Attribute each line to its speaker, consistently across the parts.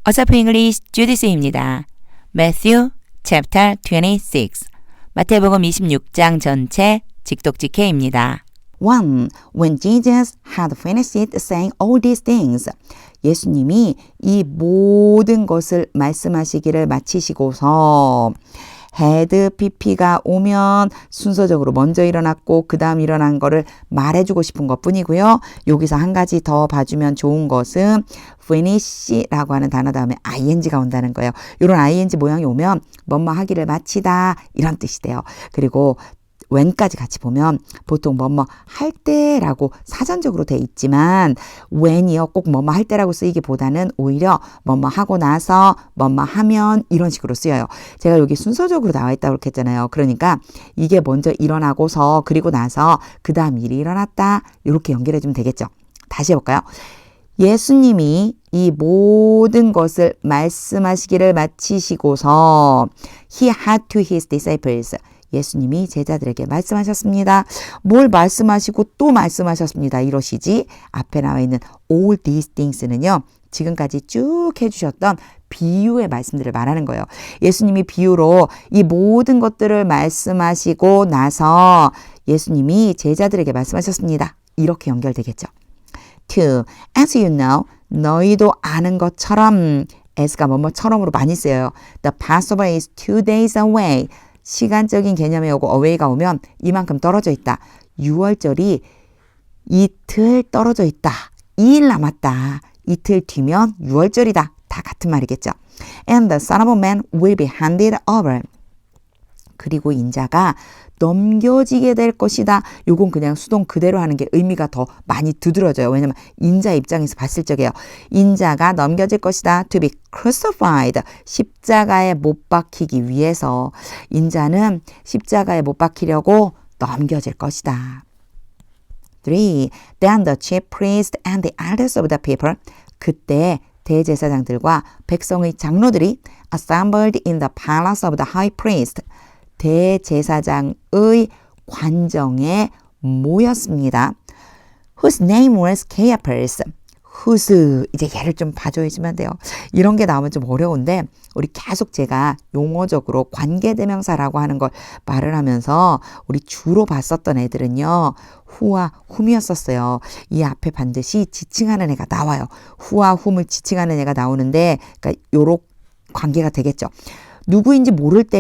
Speaker 1: What's up English? 주디스입니다. Matthew chapter 26 마태복음 26장 전체 직독직해입니다.
Speaker 2: 1. When Jesus had finished saying all these things, 예수님이 이 모든 것을 말씀하시기를 마치시고서 had PP가 오면 순서적으로 먼저 일어났고 그 다음 일어난 거를 말해주고 싶은 것 뿐이고요. 여기서 한 가지 더 봐주면 좋은 것은 finish라고 하는 단어 다음에 ing가 온다는 거예요. 이런 ing 모양이 오면 뭐뭐 하기를 마치다 이런 뜻이 돼요. 그리고 when까지 같이 보면 보통 뭐뭐 할 때라고 사전적으로 돼 있지만 when이요 꼭 뭐뭐 할 때라고 쓰이기보다는 오히려 뭐뭐 하고 나서 뭐뭐 하면 이런 식으로 쓰여요. 제가 여기 순서적으로 나와 있다고 그렇게 했잖아요. 그러니까 이게 먼저 일어나고서 그리고 나서 그 다음 일이 일어났다 이렇게 연결해 주면 되겠죠. 다시 해볼까요? 예수님이 이 모든 것을 말씀하시기를 마치시고서 He had to his disciples 예수님이 제자들에게 말씀하셨습니다. 뭘 말씀하시고 또 말씀하셨습니다. 이러시지 앞에 나와 있는 all these things는요. 지금까지 쭉 해주셨던 비유의 말씀들을 말하는 거예요. 예수님이 비유로 이 모든 것들을 말씀하시고 나서 예수님이 제자들에게 말씀하셨습니다. 이렇게 연결되겠죠. 2. As you know, 너희도 아는 것처럼 as가 뭐뭐처럼으로 많이 쓰여요. The Passover is 2 days away. 시간적인 개념에 오고 away가 오면 이만큼 떨어져 있다. 6월절이 이틀 떨어져 있다. 2일 남았다. 이틀 뒤면 6월절이다. 다 같은 말이겠죠. And the Son of Man will be handed over. 그리고 인자가 넘겨지게 될 것이다. 요건 그냥 수동 그대로 하는 게 의미가 더 많이 두드러져요. 왜냐면 인자 입장에서 봤을 적이에요. 인자가 넘겨질 것이다. To be crucified. 십자가에 못 박히기 위해서 인자는 십자가에 못 박히려고 넘겨질 것이다. 3. Then the chief priest and the elders of the people. 그때 대제사장들과 백성의 장로들이 assembled in the palace of the high priest. 대제사장의 관정에 모였습니다. Whose name was Caiaphas. whose 이제 얘를 좀 봐줘야지만 돼요. 이런 게 나오면 좀 어려운데 우리 계속 제가 용어적으로 관계대명사라고 하는 걸 말을 하면서 우리 주로 봤었던 애들은요. who와 whom이었었어요. 이 앞에 반드시 지칭하는 애가 나와요. who와 whom을 지칭하는 애가 나오는데 그러니까 요런 관계가 되겠죠. 누구인지 모를 때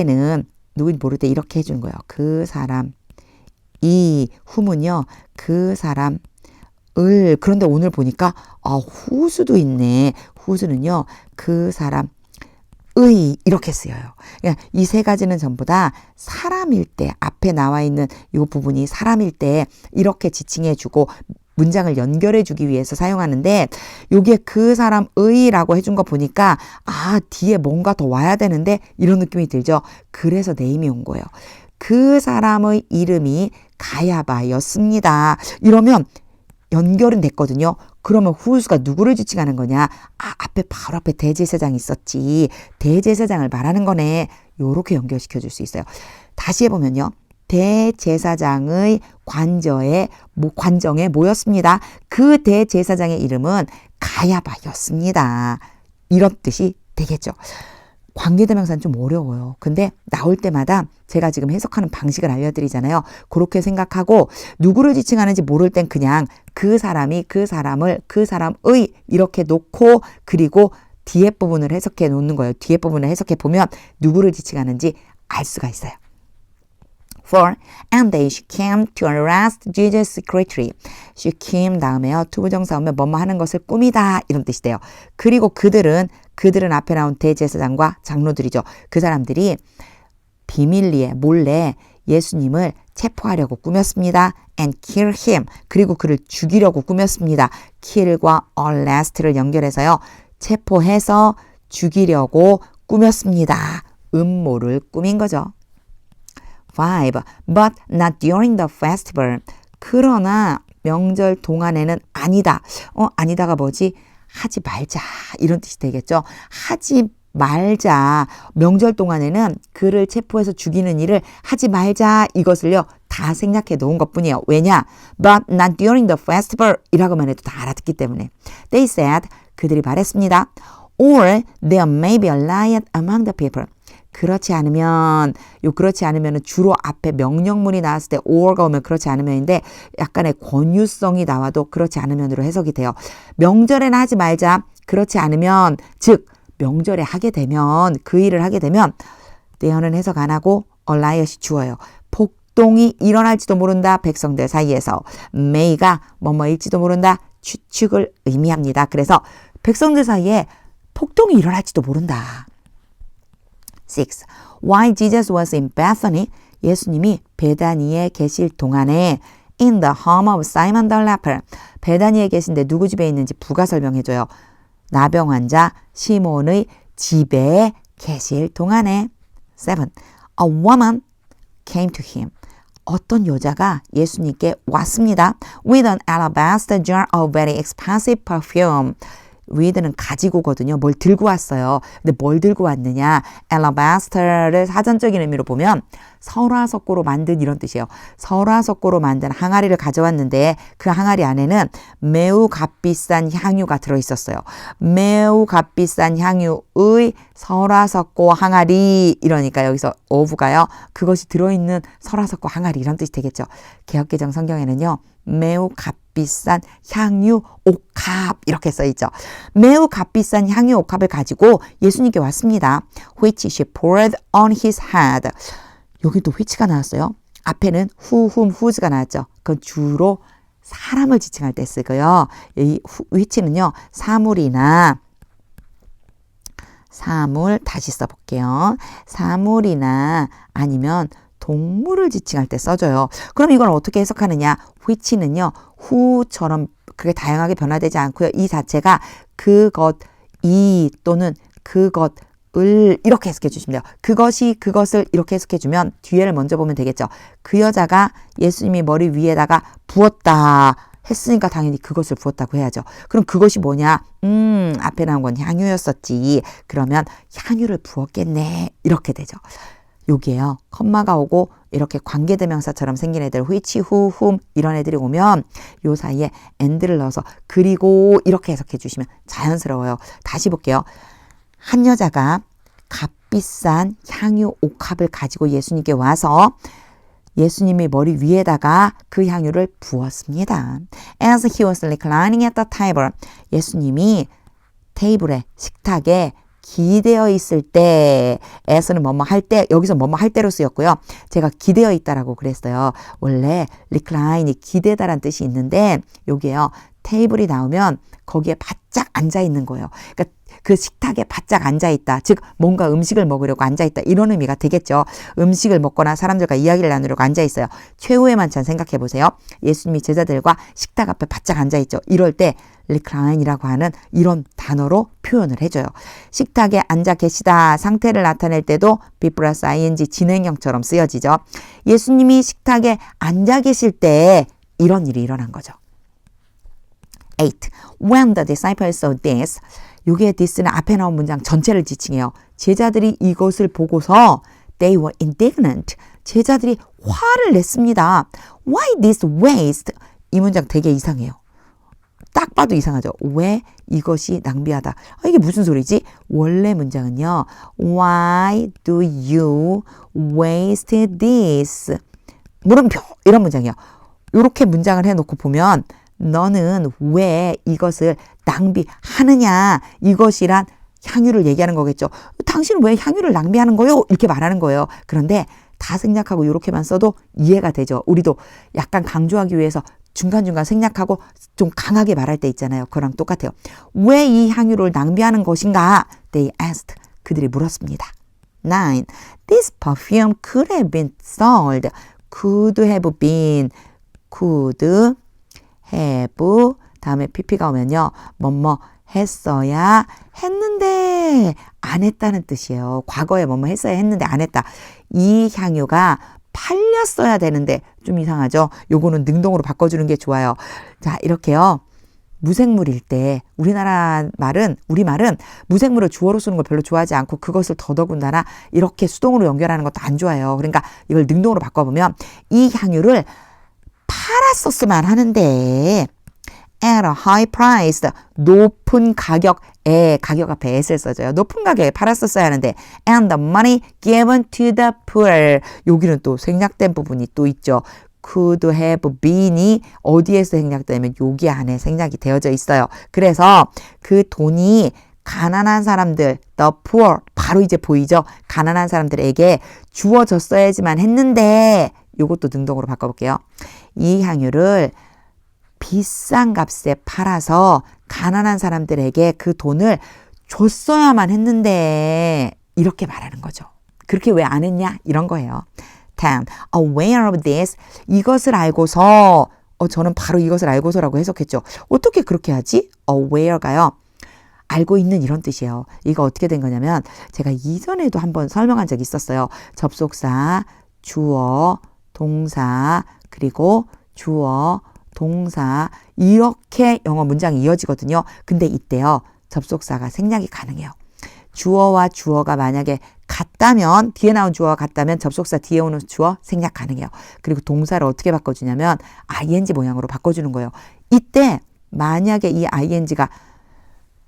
Speaker 2: 이렇게 해주는 거예요. 그 사람, 이 whom은요, 그 사람을, 그런데 오늘 보니까, whose도 있네. whose는요, 그 사람의, 이렇게 쓰여요. 그러니까 이 세 가지는 전부 다 사람일 때, 앞에 나와 있는 이 부분이 사람일 때 이렇게 지칭해주고, 문장을 연결해주기 위해서 사용하는데 여기에 그 사람의라고 해준 거 보니까 뒤에 뭔가 더 와야 되는데 이런 느낌이 들죠. 그래서 네임이 온 거예요. 그 사람의 이름이 가야바였습니다. 이러면 연결은 됐거든요. 그러면 whose가 누구를 지칭하는 거냐? 바로 앞에 대제사장이 있었지. 대제사장을 말하는 거네. 요렇게 연결시켜 줄 수 있어요. 다시 해보면요. 대제사장의 관정에 모였습니다. 그 대제사장의 이름은 가야바였습니다. 이런 뜻이 되겠죠. 관계대명사는 좀 어려워요. 근데 나올 때마다 제가 지금 해석하는 방식을 알려드리잖아요. 그렇게 생각하고 누구를 지칭하는지 모를 땐 그냥 그 사람이 그 사람을 그 사람의 이렇게 놓고 그리고 뒤에 부분을 해석해 놓는 거예요. 뒤에 부분을 해석해 보면 누구를 지칭하는지 알 수가 있어요. 4. And they came to arrest Jesus secretly. came 다음에요. 투부정사 오면 뭐뭐 하는 것을 꾸미다 이런 뜻이 돼요. 그리고 그들은 앞에 나온 대제사장과 장로들이죠. 그 사람들이 비밀리에 몰래 예수님을 체포하려고 꾸몄습니다. And kill him. 그리고 그를 죽이려고 꾸몄습니다. kill과 arrest를 연결해서요. 체포해서 죽이려고 꾸몄습니다. 음모를 꾸민 거죠. 5. But not during the festival. 그러나 명절 동안에는 아니다. 아니다가 뭐지? 하지 말자. 이런 뜻이 되겠죠. 하지 말자. 명절 동안에는 그를 체포해서 죽이는 일을 하지 말자. 이것을요. 다 생략해 놓은 것뿐이에요. 왜냐? But not during the festival 이라고만 해도 다 알아듣기 때문에. They said. 그들이 말했습니다. Or there may be a riot among the people. 그렇지 않으면 그렇지 않으면 주로 앞에 명령문이 나왔을 때 or가 오면 그렇지 않으면인데 약간의 권유성이 나와도 그렇지 않으면으로 해석이 돼요. 명절에는 하지 말자. 그렇지 않으면 즉 명절에 하게 되면 그 일을 하게 되면 there는 해석 안 하고 a riot이 주어요. 폭동이 일어날지도 모른다. 백성들 사이에서 may가 뭐뭐일지도 모른다. 추측을 의미합니다. 그래서 백성들 사이에 폭동이 일어날지도 모른다. 6. While Jesus was in Bethany, 예수님이 베다니에 계실 동안에 in the home of Simon the leper, 베다니에 계신데 누구 집에 있는지 부가 설명해줘요. 나병 환자 시몬의 집에 계실 동안에 7. A woman came to him. 어떤 여자가 예수님께 왔습니다. With an alabaster jar of very expensive perfume. with는 가지고거든요. 뭘 들고 왔어요. 근데 뭘 들고 왔느냐. alabaster를 사전적인 의미로 보면 설화석고로 만든 이런 뜻이에요. 설화석고로 만든 항아리를 가져왔는데 그 항아리 안에는 매우 값비싼 향유가 들어있었어요. 매우 값비싼 향유의 설화석고 항아리 이러니까 여기서 of가요. 그것이 들어있는 설화석고 항아리 이런 뜻이 되겠죠. 개역개정 성경에는요. 매우 값비싼 향유 옥합 이렇게 써있죠. 매우 값비싼 향유 옥합을 가지고 예수님께 왔습니다. Which she poured on his head. 여기 또 which가 나왔어요. 앞에는 whom가 나왔죠. 그건 주로 사람을 지칭할 때 쓰고요. 이 which는요. 사물이나 사물 다시 써볼게요. 사물이나 아니면 동물을 지칭할 때 써줘요. 그럼 이걸 어떻게 해석하느냐? which는요. who처럼 그게 다양하게 변화되지 않고요. 이 자체가 그것, 이 또는 그것을 이렇게 해석해 주시면 돼요. 그것이 그것을 이렇게 해석해 주면 뒤에를 먼저 보면 되겠죠. 그 여자가 예수님이 머리 위에다가 부었다 했으니까 당연히 그것을 부었다고 해야죠. 그럼 그것이 뭐냐? 앞에 나온 건 향유였었지. 그러면 향유를 부었겠네. 이렇게 되죠. 여기에요. 컴마가 오고 이렇게 관계대명사처럼 생긴 애들 which, who, whom 이런 애들이 오면 요 사이에 and를 넣어서 그리고 이렇게 해석해 주시면 자연스러워요. 다시 볼게요. 한 여자가 값비싼 향유 옥합을 가지고 예수님께 와서 예수님의 머리 위에다가 그 향유를 부었습니다. As he was reclining at the table, 예수님이 테이블에 식탁에 기대어 있을 때, as는 뭐뭐 할 때, 여기서 뭐뭐 할 때로 쓰였고요. 제가 기대어 있다라고 그랬어요. 원래 recline이 기대다란 뜻이 있는데 여기에요. 테이블이 나오면 거기에 바짝 앉아 있는 거예요. 그러니까 그 식탁에 바짝 앉아 있다. 즉 뭔가 음식을 먹으려고 앉아 있다. 이런 의미가 되겠죠. 음식을 먹거나 사람들과 이야기를 나누려고 앉아 있어요. 최후의 만찬 생각해 보세요. 예수님이 제자들과 식탁 앞에 바짝 앉아 있죠. 이럴 때 recline이라고 하는 이런 단어로 표현을 해줘요. 식탁에 앉아 계시다 상태를 나타낼 때도 be 플러스 ing 진행형처럼 쓰여지죠. 예수님이 식탁에 앉아 계실 때 이런 일이 일어난 거죠. 8. When the disciples saw this, 요게 this는 앞에 나온 문장 전체를 지칭해요. 제자들이 이것을 보고서 they were indignant. 제자들이 화를 냈습니다. Why this waste? 이 문장 되게 이상해요. 딱 봐도 이상하죠. 왜 이것이 낭비하다. 이게 무슨 소리지? 원래 문장은요. Why do you waste this? 물음표 이런 문장이에요. 이렇게 문장을 해놓고 보면 너는 왜 이것을 낭비하느냐. 이것이란 향유를 얘기하는 거겠죠. 당신은 왜 향유를 낭비하는 거요? 이렇게 말하는 거예요. 그런데 다 생략하고 이렇게만 써도 이해가 되죠. 우리도 약간 강조하기 위해서 중간중간 생략하고 좀 강하게 말할 때 있잖아요. 그거랑 똑같아요. 왜 이 향유를 낭비하는 것인가? They asked. 그들이 물었습니다. 9. This perfume could have been sold. Could have been. Could have. 다음에 pp가 오면요. 뭐뭐 했어야 했는데 안 했다는 뜻이에요. 과거에 뭐뭐 했어야 했는데 안 했다. 이 향유가 팔렸어야 되는데 좀 이상하죠. 요거는 능동으로 바꿔주는 게 좋아요. 자, 이렇게요. 무생물일 때 우리말은 무생물을 주어로 쓰는 걸 별로 좋아하지 않고 그것을 더더군다나 이렇게 수동으로 연결하는 것도 안 좋아요. 그러니까 이걸 능동으로 바꿔보면 이 향유를 팔았었으면 하는데 at a high price. 높은 가격에, 가격 앞에 at을 써줘요. 높은 가격에 팔았었어야 하는데 and the money given to the poor. 여기는 또 생략된 부분이 또 있죠. could have been이 어디에서 생략되면 여기 안에 생략이 되어져 있어요. 그래서 그 돈이 가난한 사람들, the poor, 바로 이제 보이죠? 가난한 사람들에게 주어졌어야지만 했는데 요것도 능동으로 바꿔볼게요. 이 향유를 비싼 값에 팔아서 가난한 사람들에게 그 돈을 줬어야만 했는데 이렇게 말하는 거죠. 그렇게 왜 안 했냐? 이런 거예요. 10. Aware of this. 이것을 알고서 저는 바로 이것을 알고서라고 해석했죠. 어떻게 그렇게 하지? aware가요. 알고 있는 이런 뜻이에요. 이거 어떻게 된 거냐면 제가 이전에도 한번 설명한 적이 있었어요. 접속사, 주어, 동사, 그리고 주어, 동사 이렇게 영어 문장이 이어지거든요. 근데 이때요. 접속사가 생략이 가능해요. 주어와 주어가 만약에 같다면 뒤에 나온 주어가 같다면 접속사 뒤에 오는 주어 생략 가능해요. 그리고 동사를 어떻게 바꿔주냐면 ing 모양으로 바꿔주는 거예요. 이때 만약에 이 ing가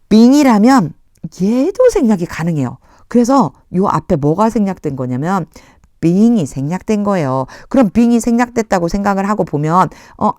Speaker 2: being이라면 얘도 생략이 가능해요. 그래서 요 앞에 뭐가 생략된 거냐면 being이 생략된 거예요. 그럼 being이 생략됐다고 생각을 하고 보면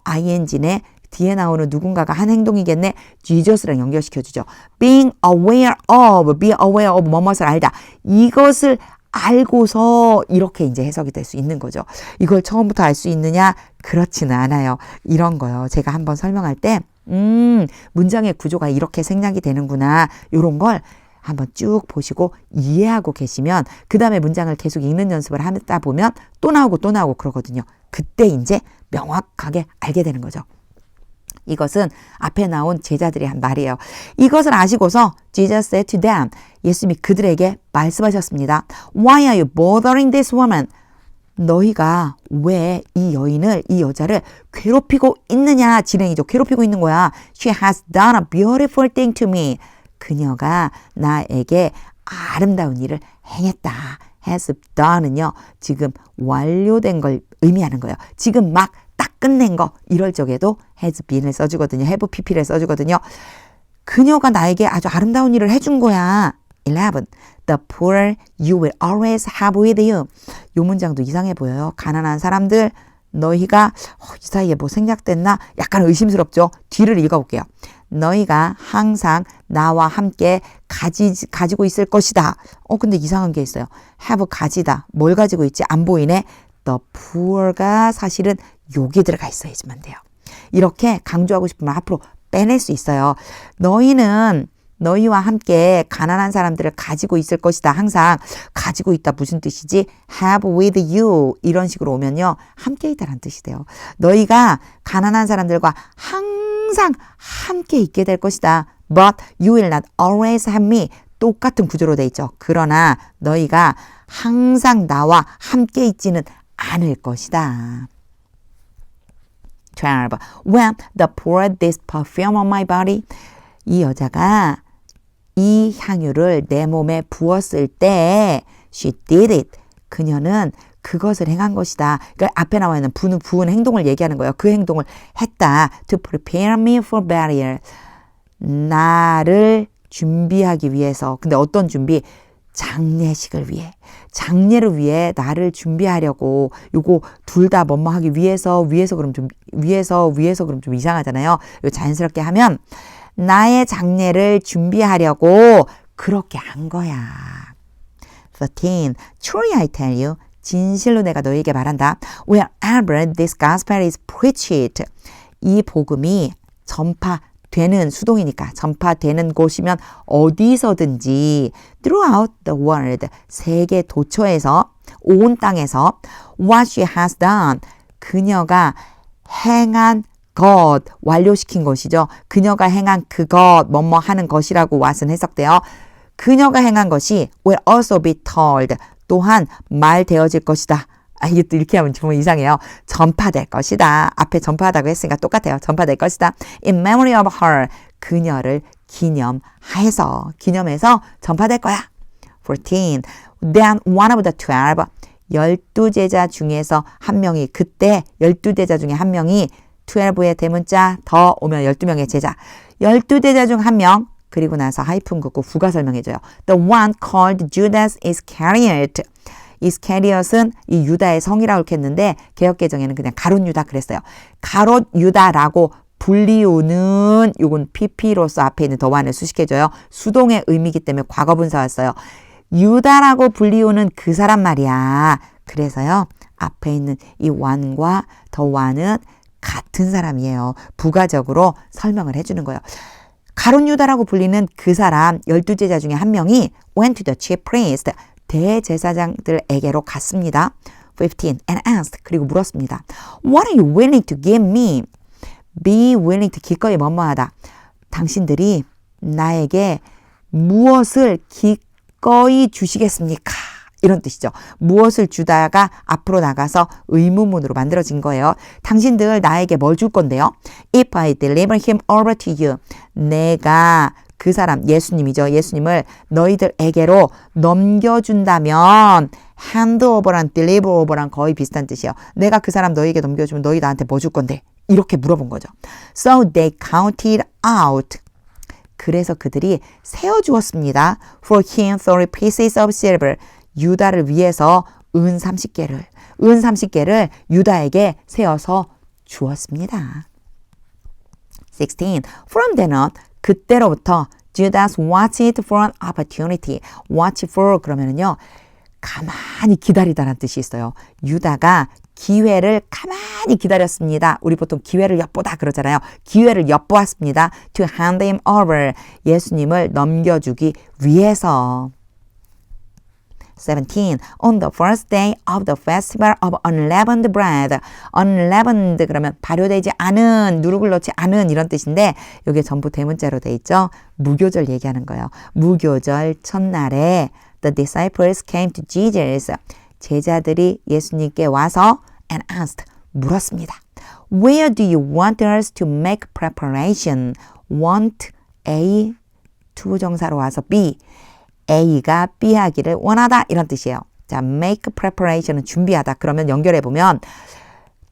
Speaker 2: ing네 뒤에 나오는 누군가가 한 행동이겠네. Jesus랑 연결시켜주죠. Being aware of, be aware of 뭐뭇을 알다. 이것을 알고서 이렇게 이제 해석이 될 수 있는 거죠. 이걸 처음부터 알 수 있느냐? 그렇지는 않아요. 이런 거요. 제가 한번 설명할 때 문장의 구조가 이렇게 생략이 되는구나. 이런 걸 한번 쭉 보시고 이해하고 계시면 그 다음에 문장을 계속 읽는 연습을 하다 보면 또 나오고 그러거든요. 그때 이제 명확하게 알게 되는 거죠. 이것은 앞에 나온 제자들이 한 말이에요. 이것을 아시고서 Jesus said to them. 예수님이 그들에게 말씀하셨습니다. Why are you bothering this woman? 너희가 왜 이 여인을, 이 여자를 괴롭히고 있느냐. 진행이죠. 괴롭히고 있는 거야. She has done a beautiful thing to me. 그녀가 나에게 아름다운 일을 행했다. has done은요. 지금 완료된 걸 의미하는 거예요. 지금 막 딱 끝낸 거 이럴 적에도 has been을 써주거든요. have pp를 써주거든요. 그녀가 나에게 아주 아름다운 일을 해준 거야. 11. The poor you will always have with you. 이 문장도 이상해 보여요. 가난한 사람들 너희가 이 사이에 뭐 생략됐나? 약간 의심스럽죠. 뒤를 읽어볼게요. 너희가 항상 나와 함께 가지고 있을 것이다. 근데 이상한 게 있어요. have 가지다. 뭘 가지고 있지? 안 보이네. The poor가 사실은 여기 들어가 있어야지만 돼요. 이렇게 강조하고 싶으면 앞으로 빼낼 수 있어요. 너희는 너희와 함께 가난한 사람들을 가지고 있을 것이다. 항상 가지고 있다. 무슨 뜻이지? have with you 이런 식으로 오면요. 함께 있다라는 뜻이 돼요. 너희가 가난한 사람들과 항상 함께 있게 될 것이다. But you will not always have me. 똑같은 구조로 돼 있죠. 그러나 너희가 항상 나와 함께 있지는 않을 것이다. 12. When the poured this perfume on my body. 이 여자가 이 향유를 내 몸에 부었을 때 she did it. 그녀는 그것을 행한 것이다. 그러니까 앞에 나와 있는 부은 행동을 얘기하는 거예요. 그 행동을 했다. To prepare me for burial. 나를 준비하기 위해서. 근데 어떤 준비? 장례식을 위해. 장례를 위해 나를 준비하려고. 요거 둘 다 뭐뭐 하기 위해서 그럼 좀 이상하잖아요. 이거 자연스럽게 하면 나의 장례를 준비하려고 그렇게 한 거야. 13. Truly I tell you. 진실로 내가 너에게 말한다. Wherever this gospel is preached. 이 복음이 전파되는 수동이니까 전파되는 곳이면 어디서든지 throughout the world. 세계 도처에서 온 땅에서 what she has done. 그녀가 행한 것, 완료시킨 것이죠. 그녀가 행한 그것, 뭐뭐 하는 것이라고 what은 해석돼요. 그녀가 행한 것이 will also be told. 또한 말되어질 것이다. 이게 또 이렇게 하면 정말 이상해요. 전파될 것이다. 앞에 전파하다고 했으니까 똑같아요. 전파될 것이다. In memory of her. 그녀를 기념해서 전파될 거야. 14. Then one of the 12. 12제자 중에서 한 명이 그때 12제자 중에 한 명이 12의 대문자 더 오면 12명의 제자. 12제자 중 한 명. 그리고 나서 하이픈 긋고 부가 설명해줘요. The one called Judas Iscariot. 이스카리엇은 이 유다의 성이라고 했는데 개역개정에는 그냥 가룟 유다 그랬어요. 가롯 유다라고 불리우는 요건 PP로서 앞에 있는 더 one을 수식해줘요. 수동의 의미이기 때문에 과거분사 왔어요. 유다라고 불리우는 그 사람 말이야. 그래서요. 앞에 있는 이 one과 더 one은 같은 사람이에요. 부가적으로 설명을 해주는 거예요. 가룟 유다라고 불리는 그 사람 12제자 중에 한 명이 went to the chief priest 대제사장들에게로 갔습니다. 15 and asked 그리고 물었습니다. What are you willing to give me? Be willing to 기꺼이 뭐뭐하다. 당신들이 나에게 무엇을 기꺼이 주시겠습니까? 이런 뜻이죠. 무엇을 주다가 앞으로 나가서 의문문으로 만들어진 거예요. 당신들 나에게 뭘 줄 건데요? If I deliver him over to you. 내가 그 사람 예수님이죠. 예수님을 너희들에게로 넘겨준다면 hand over랑 deliver over랑 거의 비슷한 뜻이에요. 내가 그 사람 너희에게 넘겨주면 너희 나한테 뭐 줄 건데? 이렇게 물어본 거죠. So they counted out. 그래서 그들이 세어주었습니다. For him 30 pieces of silver. 유다를 위해서 은 30개를 유다에게 세어서 주었습니다. 16. From then on, 그때로부터 Judas watched for an opportunity. Watch for 그러면은요, 가만히 기다리다라는 뜻이 있어요. 유다가 기회를 가만히 기다렸습니다. 우리 보통 기회를 엿보다 그러잖아요. 기회를 엿보았습니다. To hand him over. 예수님을 넘겨주기 위해서. 17. On the first day of the festival of unleavened bread. unleavened 그러면 발효되지 않은, 누룩을 넣지 않은 이런 뜻인데 여기에 전부 대문자로 돼 있죠. 무교절 얘기하는 거예요. 무교절 첫날에 the disciples came to Jesus. 제자들이 예수님께 와서 and asked 물었습니다. Where do you want us to make preparation? Want A 투부정사로 와서 B. A가 B 하기를 원하다 이런 뜻이에요. 자, make preparation은 준비하다. 그러면 연결해 보면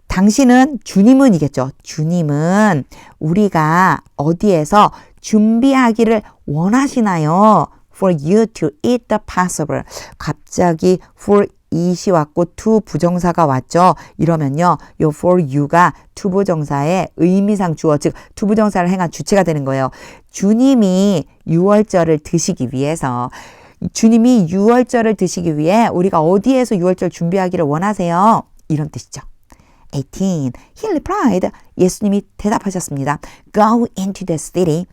Speaker 2: 당신은 주님은이겠죠. 주님은 우리가 어디에서 준비하기를 원하시나요? For you to eat the Passover. 갑자기 for it이 왔고 to 부정사가 왔죠. 이러면요. 요 for you가 to 부정사의 의미상 주어 즉 to 부정사를 행한 주체가 되는 거예요. 주님이 유월절을 드시기 위해서 주님이 유월절을 드시기 위해 우리가 어디에서 유월절 준비하기를 원하세요? 이런 뜻이죠. 18. He replied. 예수님이 대답하셨습니다. Go into the city.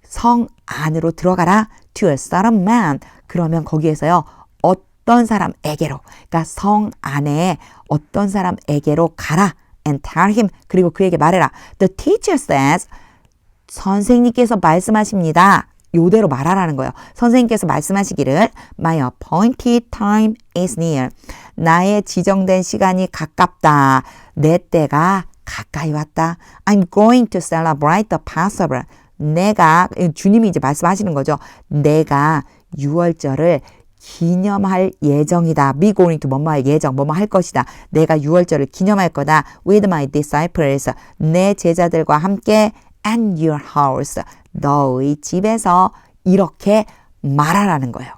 Speaker 2: 성 안으로 들어가라. To a certain man. 그러면 거기에서요. 어떤 사람에게로, 그러니까 성 안에 어떤 사람에게로 가라. And tell him. 그리고 그에게 말해라. The teacher says. 선생님께서 말씀하십니다. 요대로 말하라는 거예요. 선생님께서 말씀하시기를 My appointed time is near. 나의 지정된 시간이 가깝다. 내 때가 가까이 왔다. I'm going to celebrate the Passover. 내가, 주님이 이제 말씀하시는 거죠. 내가 유월절을 기념할 예정이다. Be going to 뭐뭐할 예정, 뭐뭐 할 것이다. 내가 유월절을 기념할 거다. With my disciples. 내 제자들과 함께 and your house. 너의 집에서 이렇게 말하라는 거예요.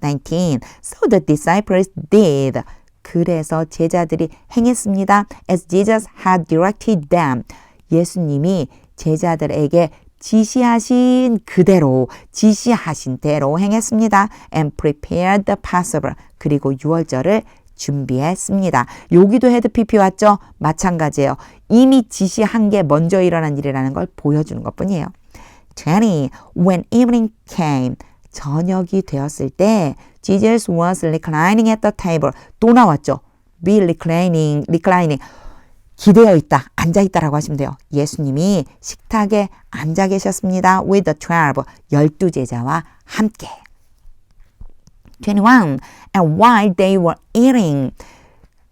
Speaker 2: 19. So the disciples did. 그래서 제자들이 행했습니다. As Jesus had directed them. 예수님이 제자들에게 지시하신 그대로, 지시하신 대로 행했습니다. And prepared the Passover. 그리고 유월절을 준비했습니다. 여기도 헤드 PP 왔죠? 마찬가지예요. 이미 지시한 게 먼저 일어난 일이라는 걸 보여주는 것뿐이에요. 20. When evening came. 저녁이 되었을 때 Jesus was reclining at the table. 또 나왔죠? Be reclining. 기대어 있다, 앉아 있다라고 하시면 돼요. 예수님이 식탁에 앉아 계셨습니다. With the 12 제자와 함께. 21. And while they were eating.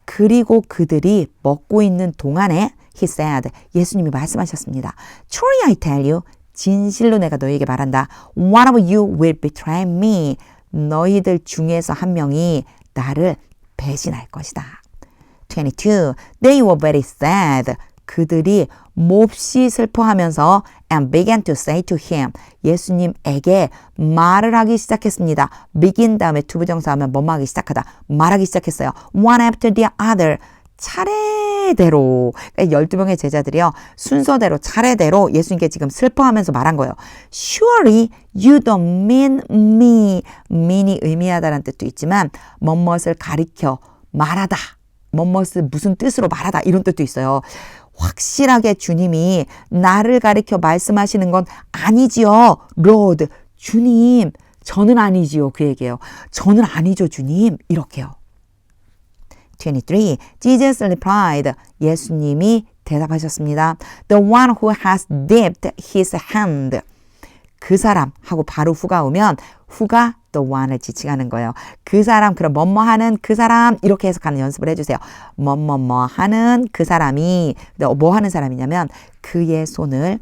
Speaker 2: 그리고 그들이 먹고 있는 동안에 He said. 예수님이 말씀하셨습니다. Truly I tell you. 진실로 내가 너희에게 말한다. One of you will betray me. 너희들 중에서 한 명이 나를 배신할 것이다. 22. They were very sad. 그들이 몹시 슬퍼하면서 and began to say to him. 예수님에게 말을 하기 시작했습니다. begin 다음에 투부정사하면 뭐뭐 하기 시작하다. 말하기 시작했어요. one after the other. 차례대로 12명의 제자들이요. 순서대로 차례대로 예수님께 지금 슬퍼하면서 말한 거예요. Surely you don't mean me. mean이 의미하다라는 뜻도 있지만 뭐뭇을 가리켜 말하다. 뭐뭇을 무슨 뜻으로 말하다 이런 뜻도 있어요. 확실하게 주님이 나를 가리켜 말씀하시는 건 아니지요. Lord, 주님, 저는 아니지요. 그 얘기예요. 저는 아니죠, 주님. 이렇게요. 23. Jesus replied. 예수님이 대답하셨습니다. The one who has dipped his hand. 그 사람 하고 바로 후가 오면 후가 the one을 지칭하는 거예요. 그 사람, 그럼 뭐뭐 하는 그 사람 이렇게 해석하는 연습을 해주세요. 뭐뭐뭐 하는 그 사람이 뭐 하는 사람이냐면 그의 손을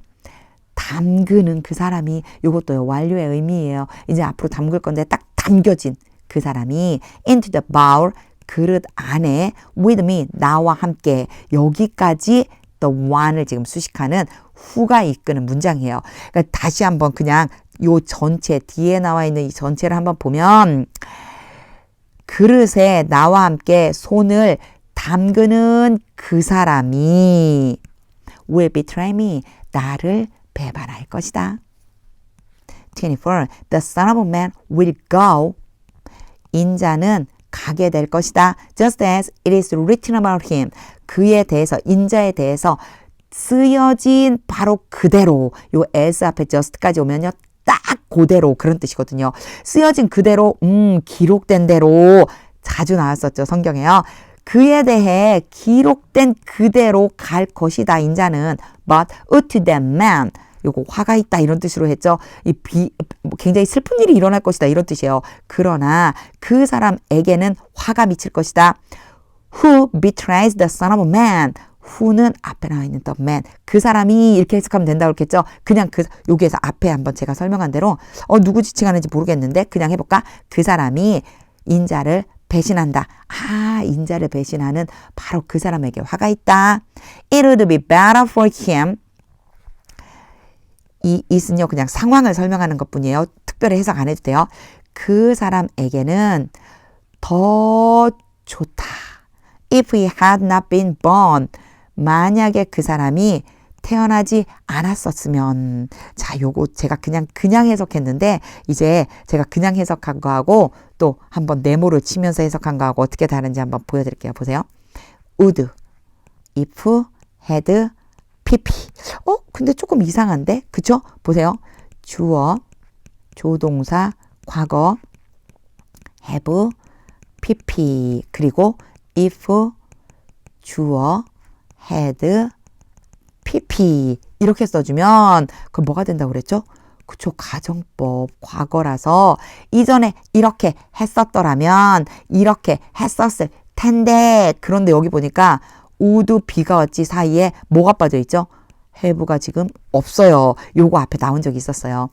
Speaker 2: 담그는 그 사람이 이것도요. 완료의 의미예요. 이제 앞으로 담글 건데 딱 담겨진 그 사람이 into the bowl 그릇 안에 with me 나와 함께 여기까지 the one을 지금 수식하는 후가 이끄는 문장이에요. 그러니까 다시 한번 그냥 요 전체 뒤에 나와 있는 이 전체를 한번 보면 그릇에 나와 함께 손을 담그는 그 사람이 will betray me 나를 배반할 것이다. 24. The son of man will go 인자는 가게 될 것이다. Just as it is written about him. 그에 대해서 인자에 대해서 쓰여진 바로 그대로 요 as 앞에 just까지 오면요. 딱 그대로 그런 뜻이거든요. 쓰여진 그대로 기록된 대로 자주 나왔었죠. 성경에요. 그에 대해 기록된 그대로 갈 것이다. 인자는 but to that man 요거 화가 있다 이런 뜻으로 했죠. 굉장히 슬픈 일이 일어날 것이다 이런 뜻이에요. 그러나 그 사람에게는 화가 미칠 것이다. Who betrays the son of man? who는 앞에 나와 있는 the man. 그 사람이 이렇게 해석하면 된다고 그랬겠죠. 그냥 여기에서 앞에 한번 제가 설명한 대로 누구 지칭하는지 모르겠는데 그냥 해볼까? 그 사람이 인자를 배신한다. 인자를 배신하는 바로 그 사람에게 화가 있다. It would be better for him. 이 it은요 그냥 상황을 설명하는 것뿐이에요. 특별히 해석 안 해도 돼요. 그 사람에게는 더 좋다. If he had not been born. 만약에 그 사람이 태어나지 않았었으면. 자, 요거 제가 그냥 해석했는데 이제 제가 그냥 해석한 거하고 또 한번 네모를 치면서 해석한 거하고 어떻게 다른지 한번 보여드릴게요. 보세요. would, if, had, pp. 근데 조금 이상한데? 그쵸? 보세요. 주어, 조동사, 과거, have, pp. 그리고 if, 주어, had, pp. 이렇게 써주면 그럼 뭐가 된다고 그랬죠? 그쵸? 가정법, 과거라서 이전에 이렇게 했었더라면 이렇게 했었을 텐데 그런데 여기 보니까 would, be가 어찌 사이에 뭐가 빠져있죠? have가 지금 없어요. 요거 앞에 나온 적이 있었어요.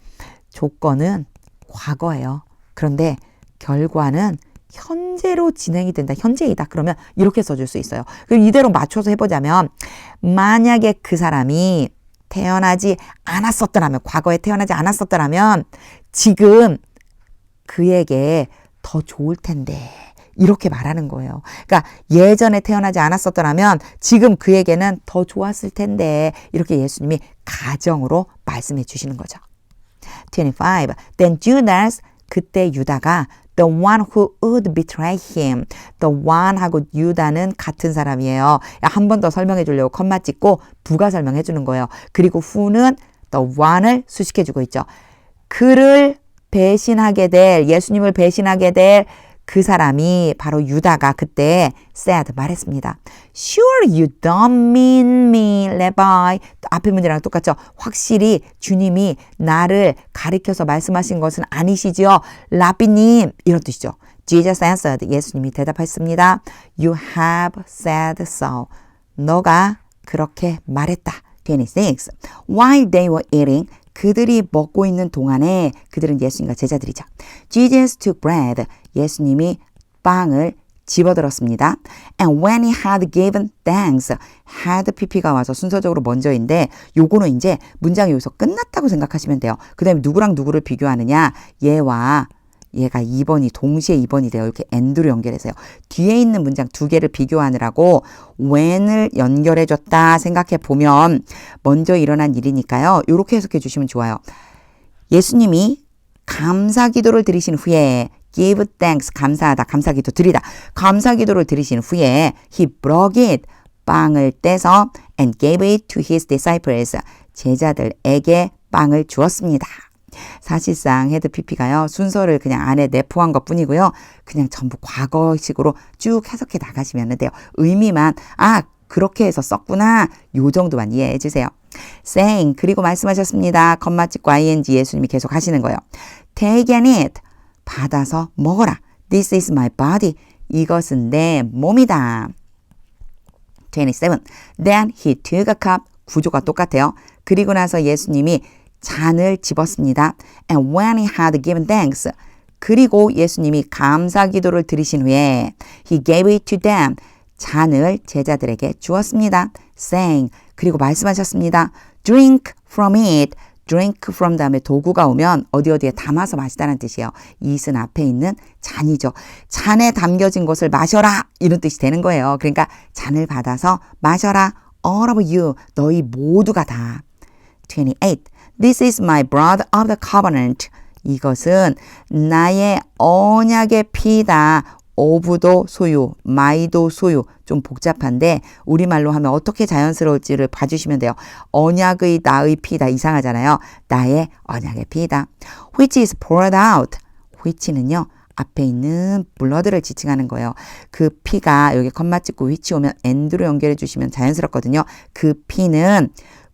Speaker 2: 조건은 과거예요. 그런데 결과는 현재로 진행이 된다. 현재이다. 그러면 이렇게 써줄 수 있어요. 그럼 이대로 맞춰서 해보자면 만약에 그 사람이 태어나지 않았었더라면 과거에 태어나지 않았었더라면 지금 그에게 더 좋을 텐데 이렇게 말하는 거예요. 그러니까 예전에 태어나지 않았었더라면 지금 그에게는 더 좋았을 텐데 이렇게 예수님이 가정으로 말씀해 주시는 거죠. 25. Then Judas 그때 유다가 the one who would betray him. the one 하고 유다는 같은 사람이에요. 한 번 더 설명해 주려고 컴마 찍고 부가 설명해 주는 거예요. 그리고 who는 the one을 수식해 주고 있죠. 그를 배신하게 될 예수님을 배신하게 될 그 사람이 바로 유다가 그때 said 말했습니다. Sure you don't mean me, Rabbi. 앞에 문제랑 똑같죠. 확실히 주님이 나를 가리켜서 말씀하신 것은 아니시지요. 라비님 이런 뜻이죠. Jesus answered. 예수님이 대답했습니다. You have said so. 너가 그렇게 말했다. 26. While they were eating 그들이 먹고 있는 동안에 그들은 예수님과 제자들이죠. Jesus took bread. 예수님이 빵을 집어들었습니다. And when he had given thanks, had pp가 와서 순서적으로 먼저인데 요거는 이제 문장이 여기서 끝났다고 생각하시면 돼요. 그 다음에 누구랑 누구를 비교하느냐? 얘와 얘가 2번이 동시에 2번이 돼요. 이렇게 and로 연결해서요. 뒤에 있는 문장 두 개를 비교하느라고 when을 연결해줬다 생각해 보면 먼저 일어난 일이니까요. 이렇게 해석해 주시면 좋아요. 예수님이 감사 기도를 드리신 후에 give thanks, 감사하다, 감사 기도 드리다. 감사 기도를 드리신 후에 he broke it, 빵을 떼서 and gave it to his disciples, 제자들에게 빵을 주었습니다. 사실상 헤드 PP가요. 순서를 그냥 안에 내포한 것 뿐이고요. 그냥 전부 과거식으로 쭉 해석해 나가시면 돼요. 의미만 그렇게 해서 썼구나. 요 정도만 이해해 주세요. saying, 그리고 말씀하셨습니다. 컴마 찍고 ing 예수님이 계속 하시는 거예요. take and eat, 받아서 먹어라. This is my body. 이것은 내 몸이다. 27. Then he took a cup. 구조가 똑같아요. 그리고 나서 예수님이 잔을 집었습니다. And when he had given thanks, 그리고 예수님이 감사 기도를 드리신 후에 he gave it to them, 잔을 제자들에게 주었습니다. saying, 그리고 말씀하셨습니다. drink from it, drink from 다음에 도구가 오면 어디에 담아서 마시다는 뜻이에요. it은 앞에 있는 잔이죠. 잔에 담겨진 것을 마셔라 이런 뜻이 되는 거예요. 그러니까 잔을 받아서 마셔라. all of you, 너희 모두가 다. 28. This is my blood of the covenant. 이것은 나의 언약의 피다. of도 소유, my도 소유. 좀 복잡한데 우리말로 하면 어떻게 자연스러울지를 봐주시면 돼요. 언약의 나의 피다. 이상하잖아요. 나의 언약의 피다. Which is poured out. which는요. 앞에 있는 blood를 지칭하는 거예요. 그 피가 여기 컴마 찍고 which 오면 and로 연결해 주시면 자연스럽거든요. 그 피는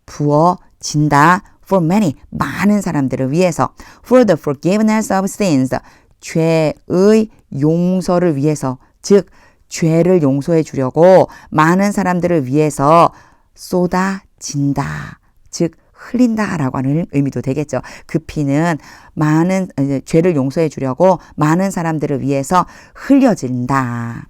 Speaker 2: 부어진다. For many, 많은 사람들을 위해서. For the forgiveness of sins, 죄의 용서를 위해서. 즉, 죄를 용서해 주려고 많은 사람들을 위해서 쏟아진다. 즉, 흘린다라고 하는 의미도 되겠죠. 그 피는 많은 죄를 용서해 주려고 많은 사람들을 위해서 흘려진다.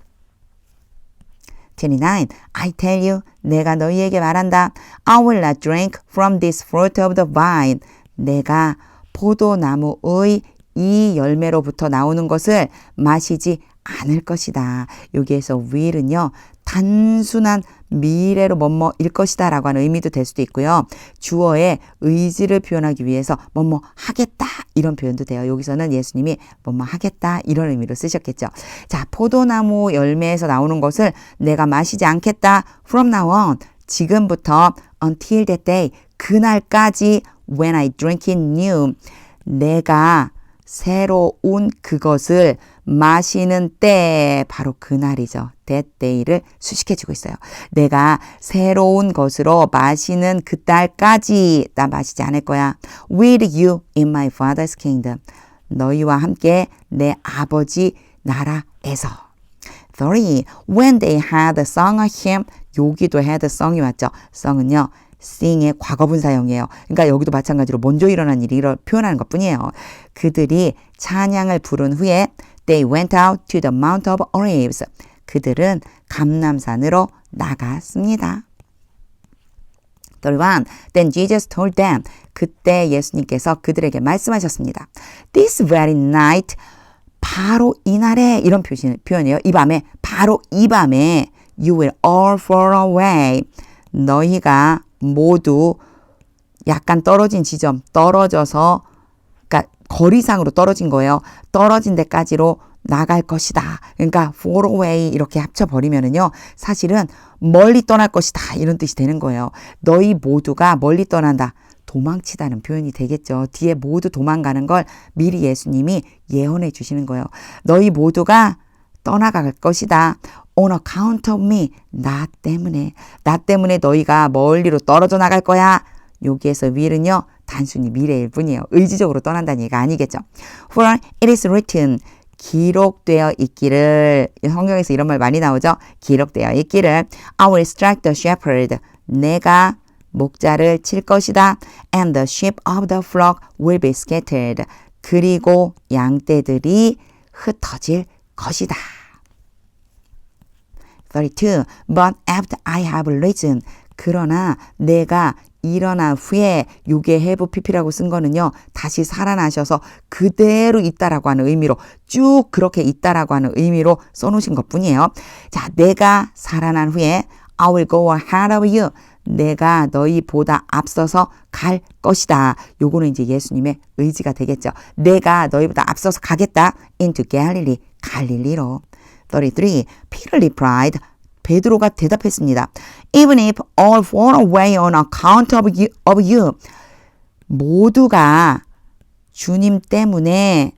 Speaker 2: 29. I tell you, 내가 너희에게 말한다. I will not drink from this fruit of the vine. 내가 포도나무의 이 열매로부터 나오는 것을 마시지 않을 것이다. 여기에서 will은요. 단순한 미래로 뭐뭐일 것이다 라고 하는 의미도 될 수도 있고요. 주어의 의지를 표현하기 위해서 뭐뭐 하겠다 이런 표현도 돼요. 여기서는 예수님이 뭐뭐 하겠다 이런 의미로 쓰셨겠죠. 자, 포도나무 열매에서 나오는 것을 내가 마시지 않겠다. From now on, 지금부터 until that day, 그날까지 when I drink it new, 내가 새로운 그것을 마시는 때, 바로 그날이죠. that day를 수식해주고 있어요. 내가 새로운 것으로 마시는 그날까지 나 마시지 않을 거야. With you in my father's kingdom. 너희와 함께 내 아버지 나라에서. 30. When they had sung a hymn, 여기도 had sung이 왔죠. sung은요. sing의 과거분사형이에요. 그러니까 여기도 마찬가지로 먼저 일어난 일을 표현하는 것뿐이에요. 그들이 찬양을 부른 후에 they went out to the Mount of Olives. 그들은 감람산으로 나갔습니다. 31. Then Jesus told them. 그때 예수님께서 그들에게 말씀하셨습니다. This very night, 바로 이날에, 이런 표현이에요. 이 밤에, 바로 이 밤에 you will all fall away. 너희가 모두 약간 떨어진 지점, 떨어져서, 그러니까 거리상으로 떨어진 거예요. 떨어진 데까지로 나갈 것이다. 그러니까 fall away 이렇게 합쳐버리면은요. 사실은 멀리 떠날 것이다. 이런 뜻이 되는 거예요. 너희 모두가 멀리 떠난다. 도망치다는 표현이 되겠죠. 뒤에 모두 도망가는 걸 미리 예수님이 예언해 주시는 거예요. 너희 모두가 떠나갈 것이다. On account of me. 나 때문에. 나 때문에 너희가 멀리로 떨어져 나갈 거야. 여기에서 will은요. 단순히 미래일 뿐이에요. 의지적으로 떠난다는 얘기가 아니겠죠. For it is written. 기록되어 있기를. 성경에서 이런 말 많이 나오죠. 기록되어 있기를. I will strike the shepherd. 내가 목자를 칠 것이다. And the sheep of the flock will be scattered. 그리고 양떼들이 흩어질 것이다. 32. But after I have risen. 그러나 내가 일어난 후에 요게 have pp라고 쓴 거는요. 다시 살아나셔서 그대로 있다라고 하는 의미로 쭉 그렇게 있다라고 하는 의미로 써놓으신 것뿐이에요. 자, 내가 살아난 후에 I will go ahead of you. 내가 너희보다 앞서서 갈 것이다. 요거는 이제 예수님의 의지가 되겠죠. 내가 너희보다 앞서서 가겠다. Into Galilee. 갈릴리로. 33. Peter replied. 베드로가 대답했습니다. Even if all fall away on account of you. 모두가 주님 때문에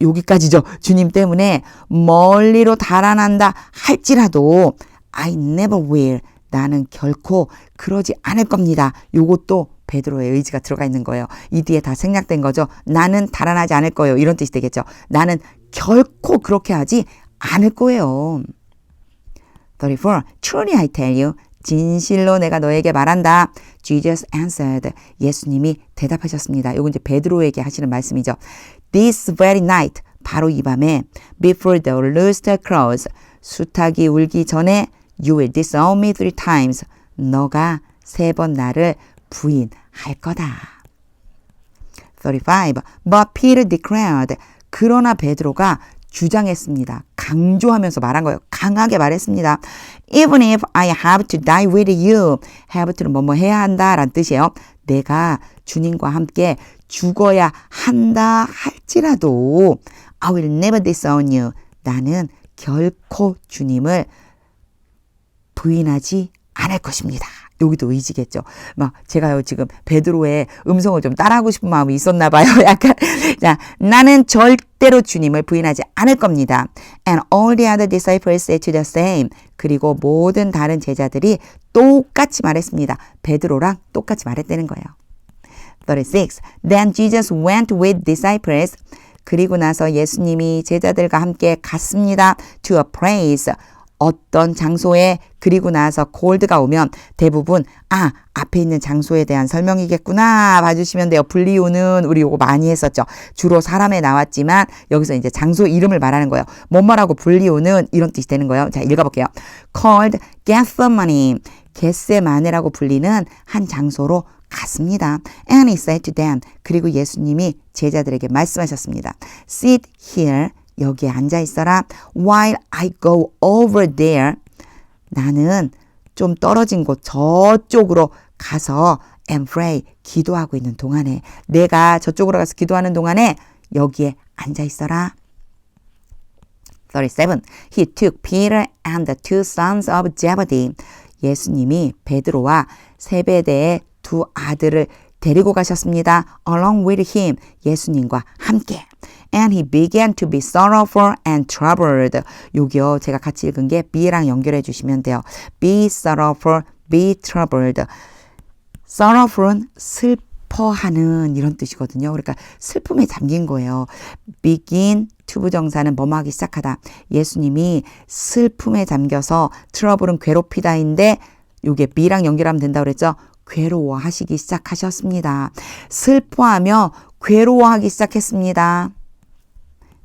Speaker 2: 여기까지죠. 주님 때문에 멀리로 달아난다 할지라도 I never will. 나는 결코 그러지 않을 겁니다. 요것도 베드로의 의지가 들어가 있는 거예요. 이 뒤에 다 생략된 거죠. 나는 달아나지 않을 거예요. 이런 뜻이 되겠죠. 나는 결코 그렇게 하지 않을 거예요. 34. Truly I tell you. 진실로 내가 너에게 말한다. Jesus answered. 예수님이 대답하셨습니다. 요건 이제 베드로에게 하시는 말씀이죠. This very night. 바로 이 밤에 before the rooster crows. 수탉이 울기 전에 You will disown me 3 times. 너가 3번 나를 부인할 거다. 35. But Peter declared. 그러나 베드로가 주장했습니다. 강조하면서 말한 거예요. 강하게 말했습니다. Even if I have to die with you. have to는 뭐뭐 해야 한다 라는 뜻이에요. 내가 주님과 함께 죽어야 한다 할지라도 I will never disown you. 나는 결코 주님을 부인하지 않을 것입니다. 여기도 의지겠죠. 막 제가요 지금 베드로의 음성을 좀 따라하고 싶은 마음이 있었나 봐요. 약간 자, 나는 절대로 주님을 부인하지 않을 겁니다. And all the other disciples said to the same. 그리고 모든 다른 제자들이 똑같이 말했습니다. 베드로랑 똑같이 말했다는 거예요. 36. Then Jesus went with disciples. 그리고 나서 예수님이 제자들과 함께 갔습니다. To a place. 어떤 장소에 그리고 나서 cold가 오면 대부분 앞에 있는 장소에 대한 설명이겠구나 봐주시면 돼요. 분리오는 우리 요거 많이 했었죠. 주로 사람에 나왔지만 여기서 이제 장소 이름을 말하는 거예요. 뭐뭐라고 분리오는 이런 뜻이 되는 거예요. 자, 읽어볼게요. Called Gethsemane. 겟세마네라고 불리는 한 장소로 갔습니다. And he said to them. 그리고 예수님이 제자들에게 말씀하셨습니다. Sit here. 여기에 앉아 있어라. While I go over there. 나는 좀 떨어진 곳 저쪽으로 가서 and pray. 기도하고 있는 동안에 내가 저쪽으로 가서 기도하는 동안에 여기에 앉아 있어라. 37. He took Peter and the 2 sons of Zebedee. 예수님이 베드로와 세베대의 2 아들을 데리고 가셨습니다. Along with him. 예수님과 함께. And he began to be sorrowful and troubled. 여기요, 제가 같이 읽은 게 be랑 연결해 주시면 돼요. Be sorrowful, be troubled. sorrowful은 슬퍼하는 이런 뜻이거든요. 그러니까 슬픔에 잠긴 거예요. begin, 투부정사는 뭐뭐 하기 시작하다. 예수님이 슬픔에 잠겨서 trouble은 괴롭히다인데 요게 be랑 연결하면 된다고 그랬죠. 괴로워하시기 시작하셨습니다. 슬퍼하며 괴로워하기 시작했습니다.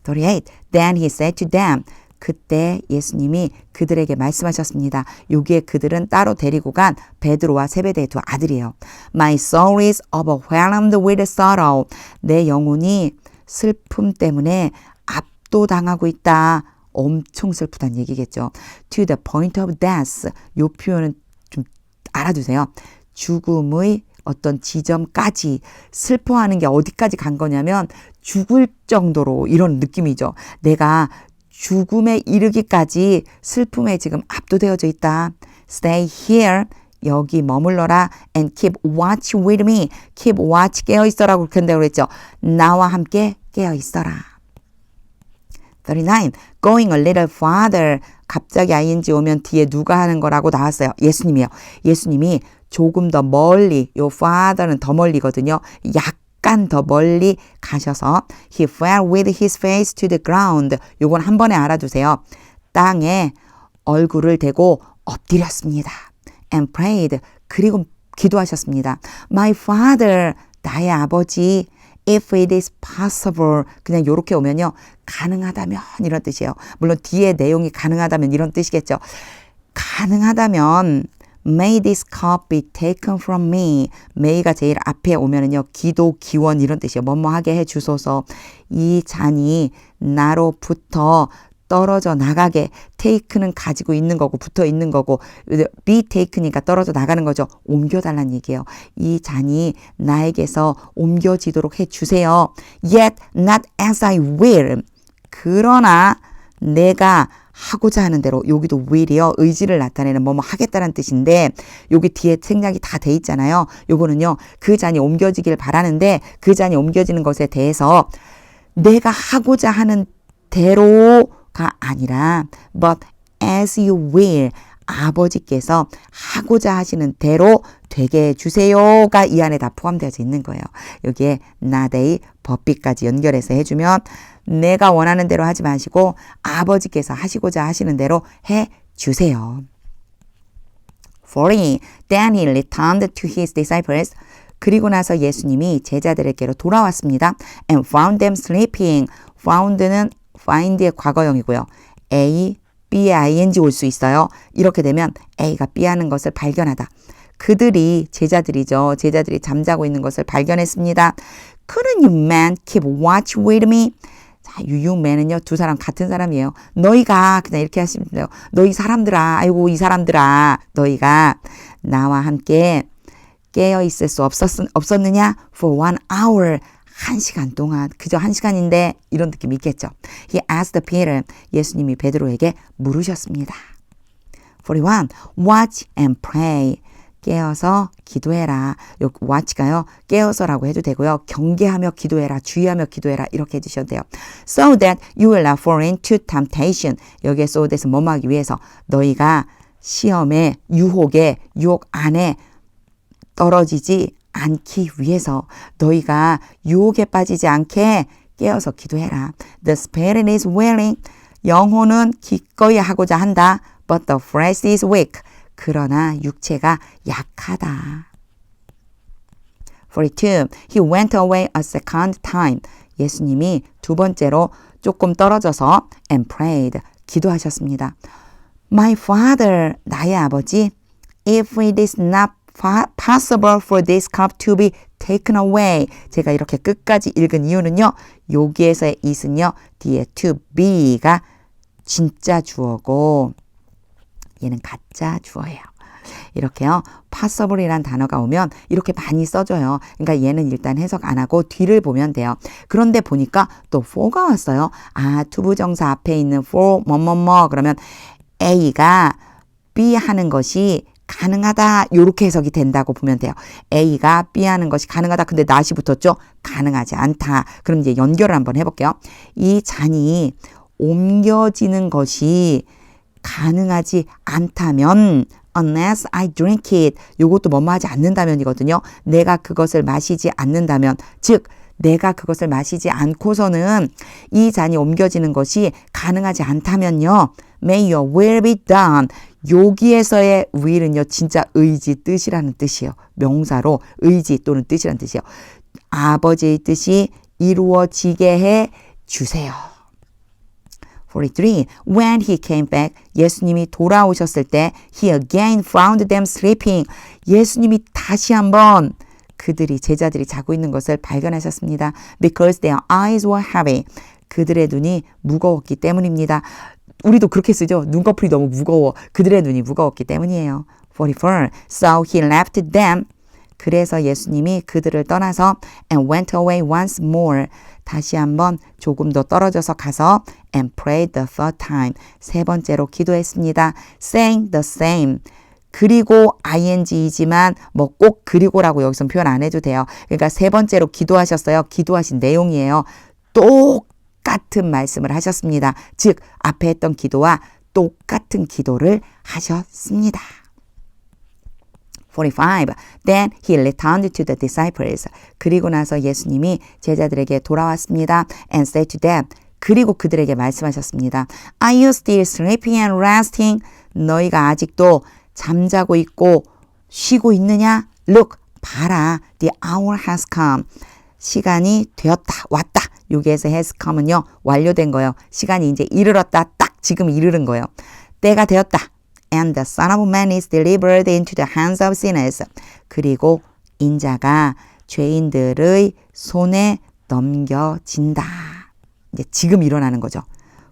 Speaker 2: 38. Then he said to them. 그때 예수님이 그들에게 말씀하셨습니다. 여기에 그들은 따로 데리고 간 베드로와 세베대의 2 아들이에요. My soul is overwhelmed with sorrow. 내 영혼이 슬픔 때문에 압도당하고 있다. 엄청 슬프다는 얘기겠죠. To the point of death. 이 표현은 좀 알아두세요. 죽음의 어떤 지점까지 슬퍼하는 게 어디까지 간 거냐면 죽을 정도로 이런 느낌이죠. 내가 죽음에 이르기까지 슬픔에 지금 압도되어져 있다. Stay here. 여기 머물러라. And keep watch with me. Keep watch. 깨어있어라고 그렇게 한다고 그랬죠. 나와 함께 깨어있어라. 39. Going a little farther. 갑자기 ing 오면 뒤에 누가 하는 거라고 나왔어요. 예수님이요. 예수님이 조금 더 멀리, 요 farther는 더 멀리거든요. 약간 더 멀리 가셔서 he fell with his face to the ground. 요건 한 번에 알아두세요. 땅에 얼굴을 대고 엎드렸습니다. And prayed. 그리고 기도하셨습니다. My father. 나의 아버지. If it is possible. 그냥 요렇게 오면요. 가능하다면 이런 뜻이에요. 물론 뒤에 내용이 가능하다면 이런 뜻이겠죠. 가능하다면 May this cup be taken from me. may가 제일 앞에 오면은요, 기도, 기원 이런 뜻이에요. 뭐뭐 하게 해 주소서. 이 잔이 나로부터 떨어져 나가게. take는 가지고 있는 거고 붙어 있는 거고 be taken이니까 떨어져 나가는 거죠. 옮겨달라는 얘기예요. 이 잔이 나에게서 옮겨지도록 해주세요. Yet not as I will. 그러나 내가 하고자 하는 대로. 여기도 will이요. 의지를 나타내는 뭐뭐 하겠다는 뜻인데 여기 뒤에 생략이 다 돼 있잖아요. 요거는요. 그 잔이 옮겨지길 바라는데 그 잔이 옮겨지는 것에 대해서 내가 하고자 하는 대로가 아니라 but as you will. 아버지께서 하고자 하시는 대로 되게 해주세요가 이 안에 다 포함되어져 있는 거예요. 여기에 나데이 법비까지 연결해서 해주면 내가 원하는 대로 하지 마시고 아버지께서 하시고자 하시는 대로 해주세요. 40. Then he returned to his disciples. 그리고 나서 예수님이 제자들에게로 돌아왔습니다. And found them sleeping. found는 find의 과거형이고요. A, B의 ing 올 수 있어요. 이렇게 되면 A가 B 하는 것을 발견하다. 그들이 제자들이죠. 제자들이 잠자고 있는 것을 발견했습니다. Couldn't you men keep watch with me? 자, you men은요. 두 사람 같은 사람이에요. 너희가 그냥 이렇게 하시면 돼요. 너희 사람들아. 아이고 이 사람들아. 너희가 나와 함께 깨어 있을 수 없었느냐? For 1 hour. 1시간 동안. 그저 1시간인데 이런 느낌이 있겠죠. He asked Peter. 예수님이 베드로에게 물으셨습니다. 41. Watch and pray. 깨어서 기도해라. 요 watch가요. 깨어서라고 해도 되고요. 경계하며 기도해라. 주의하며 기도해라. 이렇게 해주셔도 돼요. So that you will not fall into temptation. 여기에 so that은 뭐뭐 하기 위해서 너희가 시험에 유혹에 유혹 안에 떨어지지 않기 위해서 너희가 유혹에 빠지지 않게 깨어서 기도해라. The spirit is willing. 영혼은 기꺼이 하고자 한다. But the flesh is weak. 그러나 육체가 약하다. 42. He went away a second time. 예수님이 두 번째로 조금 떨어져서 and prayed. 기도하셨습니다. My father, 나의 아버지, if it is not possible for this cup to be taken away. 제가 이렇게 끝까지 읽은 이유는요. 여기에서의 it은요. 뒤에 to be가 진짜 주어고 얘는 가짜 주어예요. 이렇게요. possible이란 단어가 오면 이렇게 많이 써줘요. 그러니까 얘는 일단 해석 안 하고 뒤를 보면 돼요. 그런데 보니까 또 for가 왔어요. 아, 투부정사 앞에 있는 for 뭐뭐뭐 그러면 A가 B 하는 것이 가능하다 이렇게 해석이 된다고 보면 돼요. A가 B 하는 것이 가능하다. 근데 not이 붙었죠? 가능하지 않다. 그럼 이제 연결을 한번 해볼게요. 이 잔이 옮겨지는 것이 가능하지 않다면 unless I drink it. 이것도 뭐뭐 하지 않는다면이거든요. 내가 그것을 마시지 않는다면 즉 내가 그것을 마시지 않고서는 이 잔이 옮겨지는 것이 가능하지 않다면요. May your will be done. 여기에서의 will은요. 진짜 의지, 뜻이라는 뜻이에요. 명사로 의지 또는 뜻이라는 뜻이에요. 아버지의 뜻이 이루어지게 해 주세요. 43. When he came back, 예수님이 돌아오셨을 때 he again found them sleeping. 예수님이 다시 한번 그들이 제자들이 자고 있는 것을 발견하셨습니다. Because their eyes were heavy. 그들의 눈이 무거웠기 때문입니다. 우리도 그렇게 쓰죠. 눈꺼풀이 너무 무거워. 그들의 눈이 무거웠기 때문이에요. 44. So he left them. 그래서 예수님이 그들을 떠나서 and went away once more. 다시 한번 조금 더 떨어져서 가서 and prayed the third time. 세 번째로 기도했습니다. saying the same. 그리고 ing이지만 뭐 꼭 그리고라고 여기서 표현 안 해도 돼요. 그러니까 세 번째로 기도하셨어요. 기도하신 내용이에요. 똑같은 말씀을 하셨습니다. 즉 앞에 했던 기도와 똑같은 기도를 하셨습니다. 45. Then he returned to the disciples. 그리고 나서 예수님이 제자들에게 돌아왔습니다. And said to them. 그리고 그들에게 말씀하셨습니다. Are you still sleeping and resting? 너희가 아직도 잠자고 있고 쉬고 있느냐? Look, 봐라. The hour has come. 시간이 되었다. 왔다. 여기에서 has come은요. 완료된 거예요. 시간이 이제 이르렀다. 딱 지금 이르른 거예요. 때가 되었다. And the Son of Man is delivered into the hands of sinners. 그리고 인자가 죄인들의 손에 넘겨진다. 이제 지금 일어나는 거죠.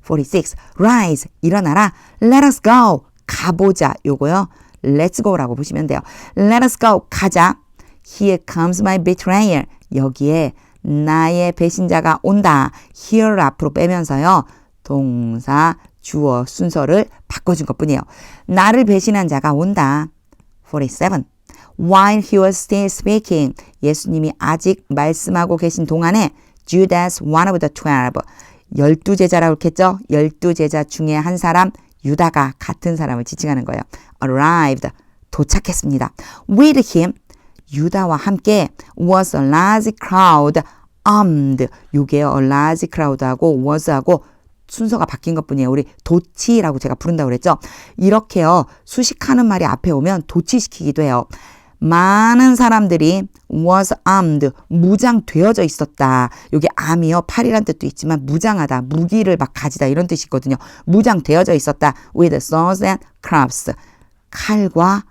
Speaker 2: 46. Rise. 일어나라. Let us go. 가보자. 요거요. Let's go라고 보시면 돼요. Let us go. 가자. Here comes my betrayer. 여기에 나의 배신자가 온다. Here 앞으로 빼면서요. 동사, 주어 순서를 바꿔준 것뿐이에요. 나를 배신한 자가 온다. 47. While he was still speaking. 예수님이 아직 말씀하고 계신 동안에 Judas, one of the 12. 12제자라고 했겠죠? 12제자 중에 한 사람, 유다가 같은 사람을 지칭하는 거예요. Arrived. 도착했습니다. With him. 유다와 함께 was a large crowd armed. 요게요. a large crowd하고 was하고 순서가 바뀐 것뿐이에요. 우리 도치라고 제가 부른다고 그랬죠. 이렇게요. 수식하는 말이 앞에 오면 도치시키기도 해요. 많은 사람들이 was armed. 무장되어져 있었다. 요게 arm이요. 팔이란 뜻도 있지만 무장하다. 무기를 막 가지다 이런 뜻이거든요. 무장되어져 있었다. with swords and clubs. 칼과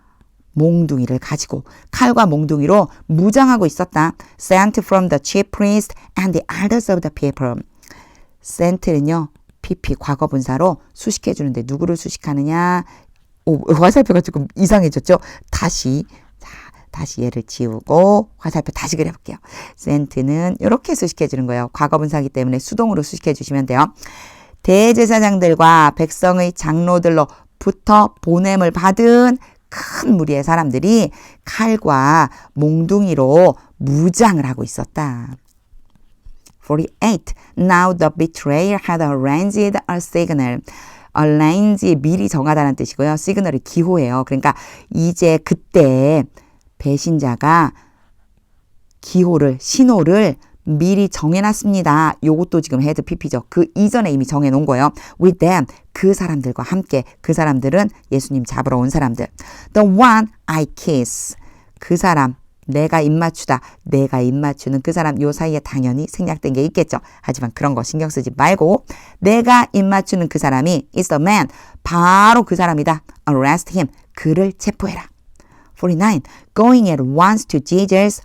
Speaker 2: 몽둥이를 가지고 칼과 몽둥이로 무장하고 있었다. Sent from the chief priest and the elders of the people. sent는요. PP 과거분사로 수식해 주는데 누구를 수식하느냐. 화살표가 조금 이상해졌죠. 다시 얘를 지우고 화살표 다시 그려볼게요. sent는 이렇게 수식해 주는 거예요. 과거분사이기 때문에 수동으로 수식해 주시면 돼요. 대제사장들과 백성의 장로들로부터 보냄을 받은 큰 무리의 사람들이 칼과 몽둥이로 무장을 하고 있었다. 48. Now the betrayer had arranged a signal. arrange 미리 정하다는 뜻이고요. 시그널이 기호예요. 그러니까 이제 그때 배신자가 기호를 신호를 미리 정해놨습니다. 요것도 지금 헤드 PP죠. 그 이전에 이미 정해놓은 거예요. With them. 그 사람들과 함께. 그 사람들은 예수님 잡으러 온 사람들. The one I kiss. 그 사람. 내가 입맞추다. 내가 입맞추는 그 사람. 요 사이에 당연히 생략된 게 있겠죠. 하지만 그런 거 신경 쓰지 말고 내가 입맞추는 그 사람이 is the man. 바로 그 사람이다. Arrest him. 그를 체포해라. 49. Going at once to Jesus.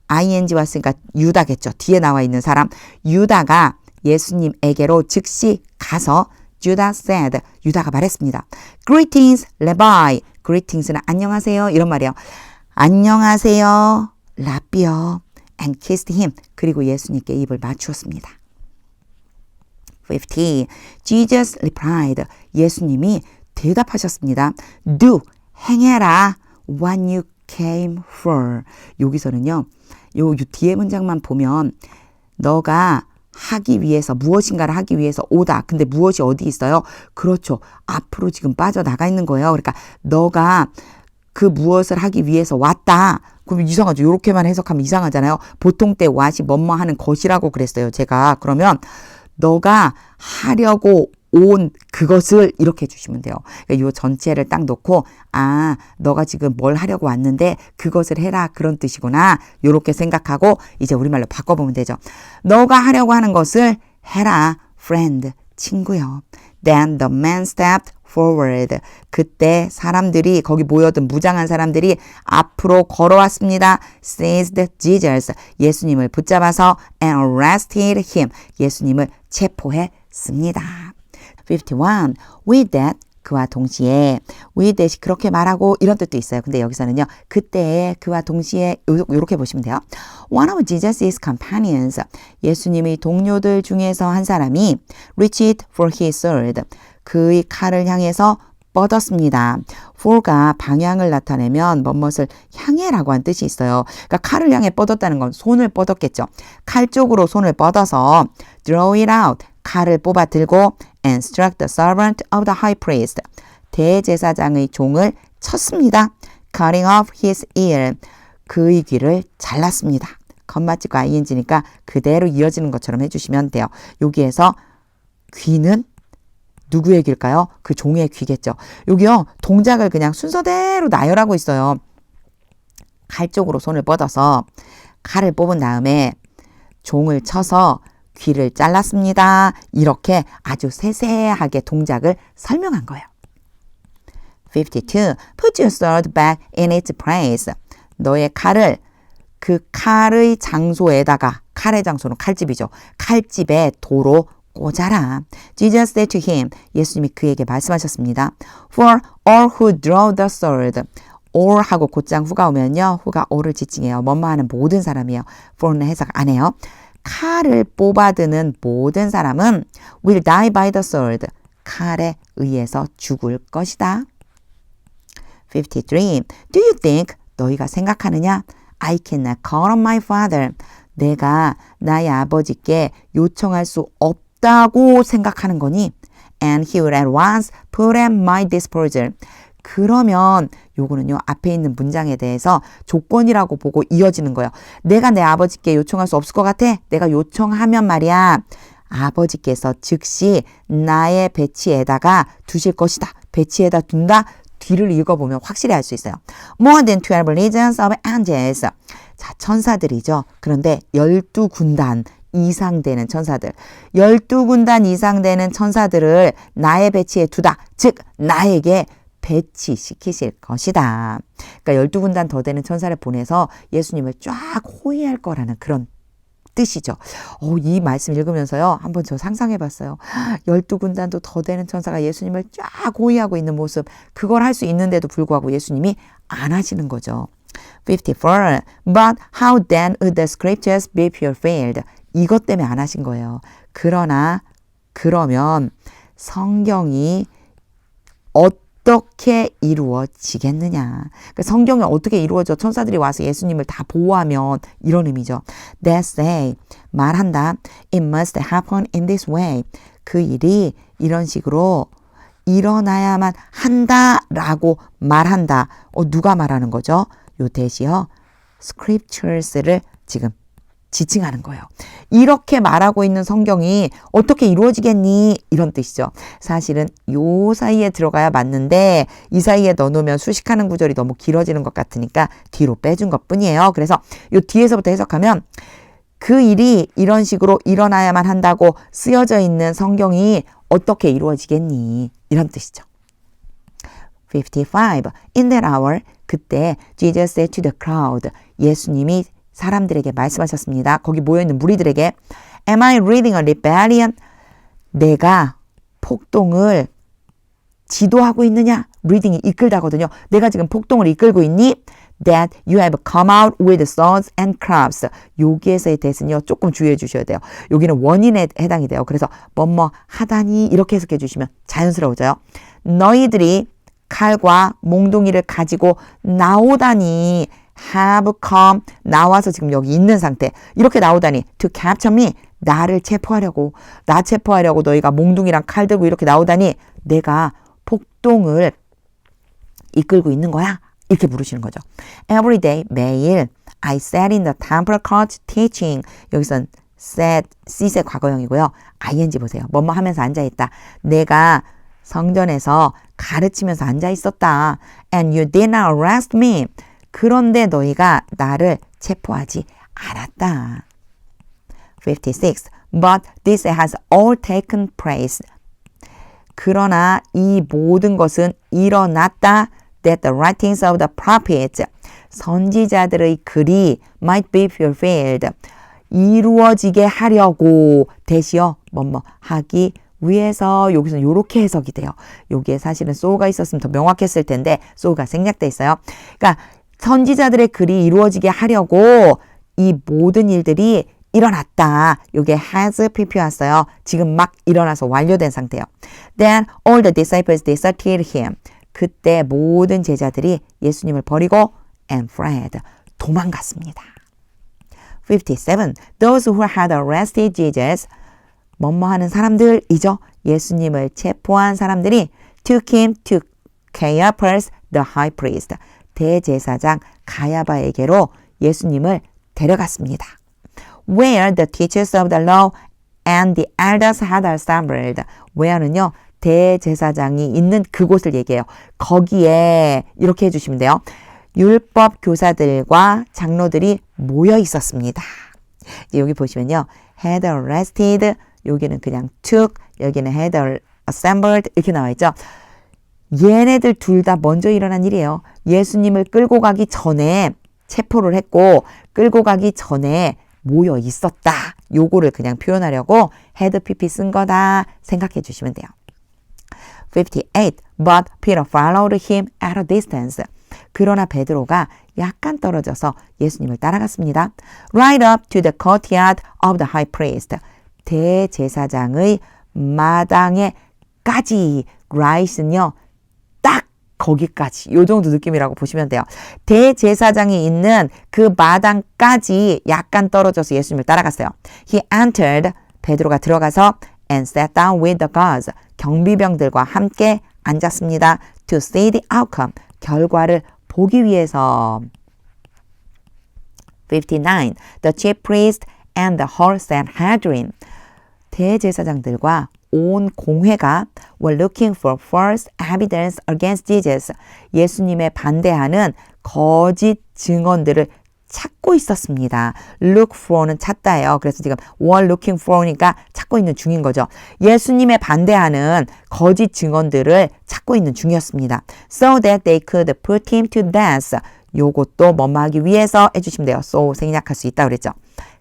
Speaker 2: ing 왔으니까 유다겠죠. 뒤에 나와 있는 사람. 유다가 예수님에게로 즉시 가서 Judas said. 유다가 말했습니다. Greetings, Rabbi. Greetings는 안녕하세요. 이런 말이에요. 안녕하세요, 라비요. And kissed him. 그리고 예수님께 입을 맞추었습니다. 50. Jesus replied. 예수님이 대답하셨습니다. Do. 행해라. What you came for. 여기서는요. 요 뒤에 문장만 보면 너가 하기 위해서 무엇인가를 하기 위해서 오다. 근데 무엇이 어디 있어요? 그렇죠. 앞으로 지금 빠져나가 있는 거예요. 그러니까 너가 그 무엇을 하기 위해서 왔다. 그럼 이상하죠. 이렇게만 해석하면 이상하잖아요. 보통 때 what이 뭐뭐 하는 것이라고 그랬어요. 제가. 그러면 너가 하려고 온 그것을 이렇게 해주시면 돼요. 그러니까 이 전체를 딱 놓고 너가 지금 뭘 하려고 왔는데 그것을 해라 그런 뜻이구나. 이렇게 생각하고 이제 우리말로 바꿔보면 되죠. 너가 하려고 하는 것을 해라. friend, 친구요. Then the man stepped forward. 그때 사람들이 거기 모여든 무장한 사람들이 앞으로 걸어왔습니다. seized Jesus. 예수님을 붙잡아서 and arrested him. 예수님을 체포했습니다. 51. With that. 그와 동시에 with that이 그렇게 말하고 이런 뜻도 있어요. 근데 여기서는요. 그때에 그와 동시에 이렇게 보시면 돼요. One of Jesus' companions. 예수님의 동료들 중에서 한 사람이 reached for his sword. 그의 칼을 향해서 뻗었습니다. for가 방향을 나타내면 뭐뭇을 향해라고 한 뜻이 있어요. 그러니까 칼을 향해 뻗었다는 건 손을 뻗었겠죠. 칼 쪽으로 손을 뻗어서 draw it out. 칼을 뽑아 들고 and struck the servant of the high priest. 대제사장의 종을 쳤습니다. cutting off his ear. 그의 귀를 잘랐습니다. 겉맞지고 ing니까 그대로 이어지는 것처럼 해주시면 돼요. 여기에서 귀는 누구의 귀일까요? 그 종의 귀겠죠. 여기요. 동작을 그냥 순서대로 나열하고 있어요. 칼 쪽으로 손을 뻗어서 칼을 뽑은 다음에 종을 쳐서 귀를 잘랐습니다. 이렇게 아주 세세하게 동작을 설명한 거예요. 52. Put your sword back in its place. 너의 칼을 그 칼의 장소에다가, 칼의 장소는 칼집이죠. 칼집에 도로 꽂아라. Jesus said to him, 예수님이 그에게 말씀하셨습니다. For all who draw the sword. all 하고 곧장 who가 오면요. who가 all을 지칭해요. 뭐뭐 하는 모든 사람이에요. for는 해석 안 해요. 칼을 뽑아드는 모든 사람은 will die by the sword. 칼에 의해서 죽을 것이다. 53. Do you think, 너희가 생각하느냐? I cannot call on my father. 내가 나의 아버지께 요청할 수 없다고 생각하는 거니? And he will at once put at my disposal. 그러면 요거는요. 앞에 있는 문장에 대해서 조건이라고 보고 이어지는 거예요. 내가 내 아버지께 요청할 수 없을 것 같아? 내가 요청하면 말이야. 아버지께서 즉시 나의 배치에다가 두실 것이다. 배치에다 둔다. 뒤를 읽어보면 확실히 알 수 있어요. More than 12 legions of angels. 자, 천사들이죠. 그런데 12군단 이상 되는 천사들. 12군단 이상 되는 천사들을 나의 배치에 두다. 즉, 나에게 배치시키실 것이다. 그러니까 12군단 더 되는 천사를 보내서 예수님을 쫙 호위할 거라는 그런 뜻이죠. 이 말씀 읽으면서요. 한번 저 상상해봤어요. 12군단도 더 되는 천사가 예수님을 쫙 호위하고 있는 모습. 그걸 할 수 있는데도 불구하고 예수님이 안 하시는 거죠. 54. But how then would the scriptures be fulfilled? 이것 때문에 안 하신 거예요. 그러면 성경이 어떻게 이루어지겠느냐. 그러니까 성경이 어떻게 이루어져? 천사들이 와서 예수님을 다 보호하면 이런 의미죠. They say, 말한다. It must happen in this way. 그 일이 이런 식으로 일어나야만 한다라고 말한다. 누가 말하는 거죠? 요 대시요. scriptures를 지금 지칭하는 거예요. 이렇게 말하고 있는 성경이 어떻게 이루어지겠니? 이런 뜻이죠. 사실은 요 사이에 들어가야 맞는데 이 사이에 넣어놓으면 수식하는 구절이 너무 길어지는 것 같으니까 뒤로 빼준 것 뿐이에요. 그래서 요 뒤에서부터 해석하면 그 일이 이런 식으로 일어나야만 한다고 쓰여져 있는 성경이 어떻게 이루어지겠니? 이런 뜻이죠. 55. In that hour, 그때 Jesus said to the crowd, 예수님이 사람들에게 말씀하셨습니다. 거기 모여있는 무리들에게 Am I leading a rebellion? 내가 폭동을 지도하고 있느냐? leading이 이끌다거든요. 내가 지금 폭동을 이끌고 있니? That you have come out with swords and clubs. 여기에서의 대신요. 조금 주의해 주셔야 돼요. 여기는 원인에 해당이 돼요. 그래서 뭐뭐 하다니 이렇게 해석해 주시면 자연스러워져요. 너희들이 칼과 몽둥이를 가지고 나오다니 have come, 나와서 지금 여기 있는 상태. 이렇게 나오다니 to capture me, 나를 체포하려고, 나 체포하려고 너희가 몽둥이랑 칼 들고 이렇게 나오다니 내가 폭동을 이끌고 있는 거야? 이렇게 물으시는 거죠. Every day, 매일 I sat in the temple court teaching. 여기선 sat, sit의 과거형이고요. ing 보세요. 뭐뭐 하면서 앉아있다. 내가 성전에서 가르치면서 앉아있었다. And you did not arrest me. 그런데 너희가 나를 체포하지 않았다. 56. But this has all taken place. 그러나 이 모든 것은 일어났다. That the writings of the prophets, 선지자들의 글이 might be fulfilled. 이루어지게 하려고 대시어 뭐뭐 하기 위해서. 여기서 이렇게 해석이 돼요. 여기에 사실은 so가 있었으면 더 명확했을 텐데 so가 생략돼 있어요. 그러니까 선지자들의 글이 이루어지게 하려고 이 모든 일들이 일어났다. 이게 has PP 왔어요. 지금 막 일어나서 완료된 상태예요. Then all the disciples deserted him. 그때 모든 제자들이 예수님을 버리고 and fled. 도망갔습니다. 57. Those who had arrested Jesus. 뭐뭐 하는 사람들이죠. 예수님을 체포한 사람들이 took him to Caiaphas the high priest. 대제사장 가야바에게로 예수님을 데려갔습니다. Where the teachers of the law and the elders had assembled. where는요. 대제사장이 있는 그곳을 얘기해요. 거기에 이렇게 해주시면 돼요. 율법 교사들과 장로들이 모여 있었습니다. 이제 여기 보시면요. had arrested, 여기는 그냥 took, 여기는 had assembled 이렇게 나와 있죠. 얘네들 둘 다 먼저 일어난 일이에요. 예수님을 끌고 가기 전에 체포를 했고 끌고 가기 전에 모여 있었다. 요거를 그냥 표현하려고 had pp 쓴 거다 생각해 주시면 돼요. 58. But Peter followed him at a distance. 그러나 베드로가 약간 떨어져서 예수님을 따라갔습니다. Right up to the courtyard of the high priest. 대제사장의 마당에까지. right은요. 딱 거기까지. 요 정도 느낌이라고 보시면 돼요. 대제사장이 있는 그 마당까지 약간 떨어져서 예수님을 따라갔어요. He entered. 베드로가 들어가서 and sat down with the guards. 경비병들과 함께 앉았습니다. To see the outcome. 결과를 보기 위해서. 59. The chief priest and the whole Sanhedrin. 대제사장들과 온 공회가 were looking for false evidence against Jesus. 예수님의 반대하는 거짓 증언들을 찾고 있었습니다. look for는 찾다예요. 그래서 지금 were looking for니까 찾고 있는 중인 거죠. 예수님의 반대하는 거짓 증언들을 찾고 있는 중이었습니다. So that they could put him to death. 요것도 뭐뭐 하기 위해서 해주시면 돼요. so 생략할 수 있다고 그랬죠.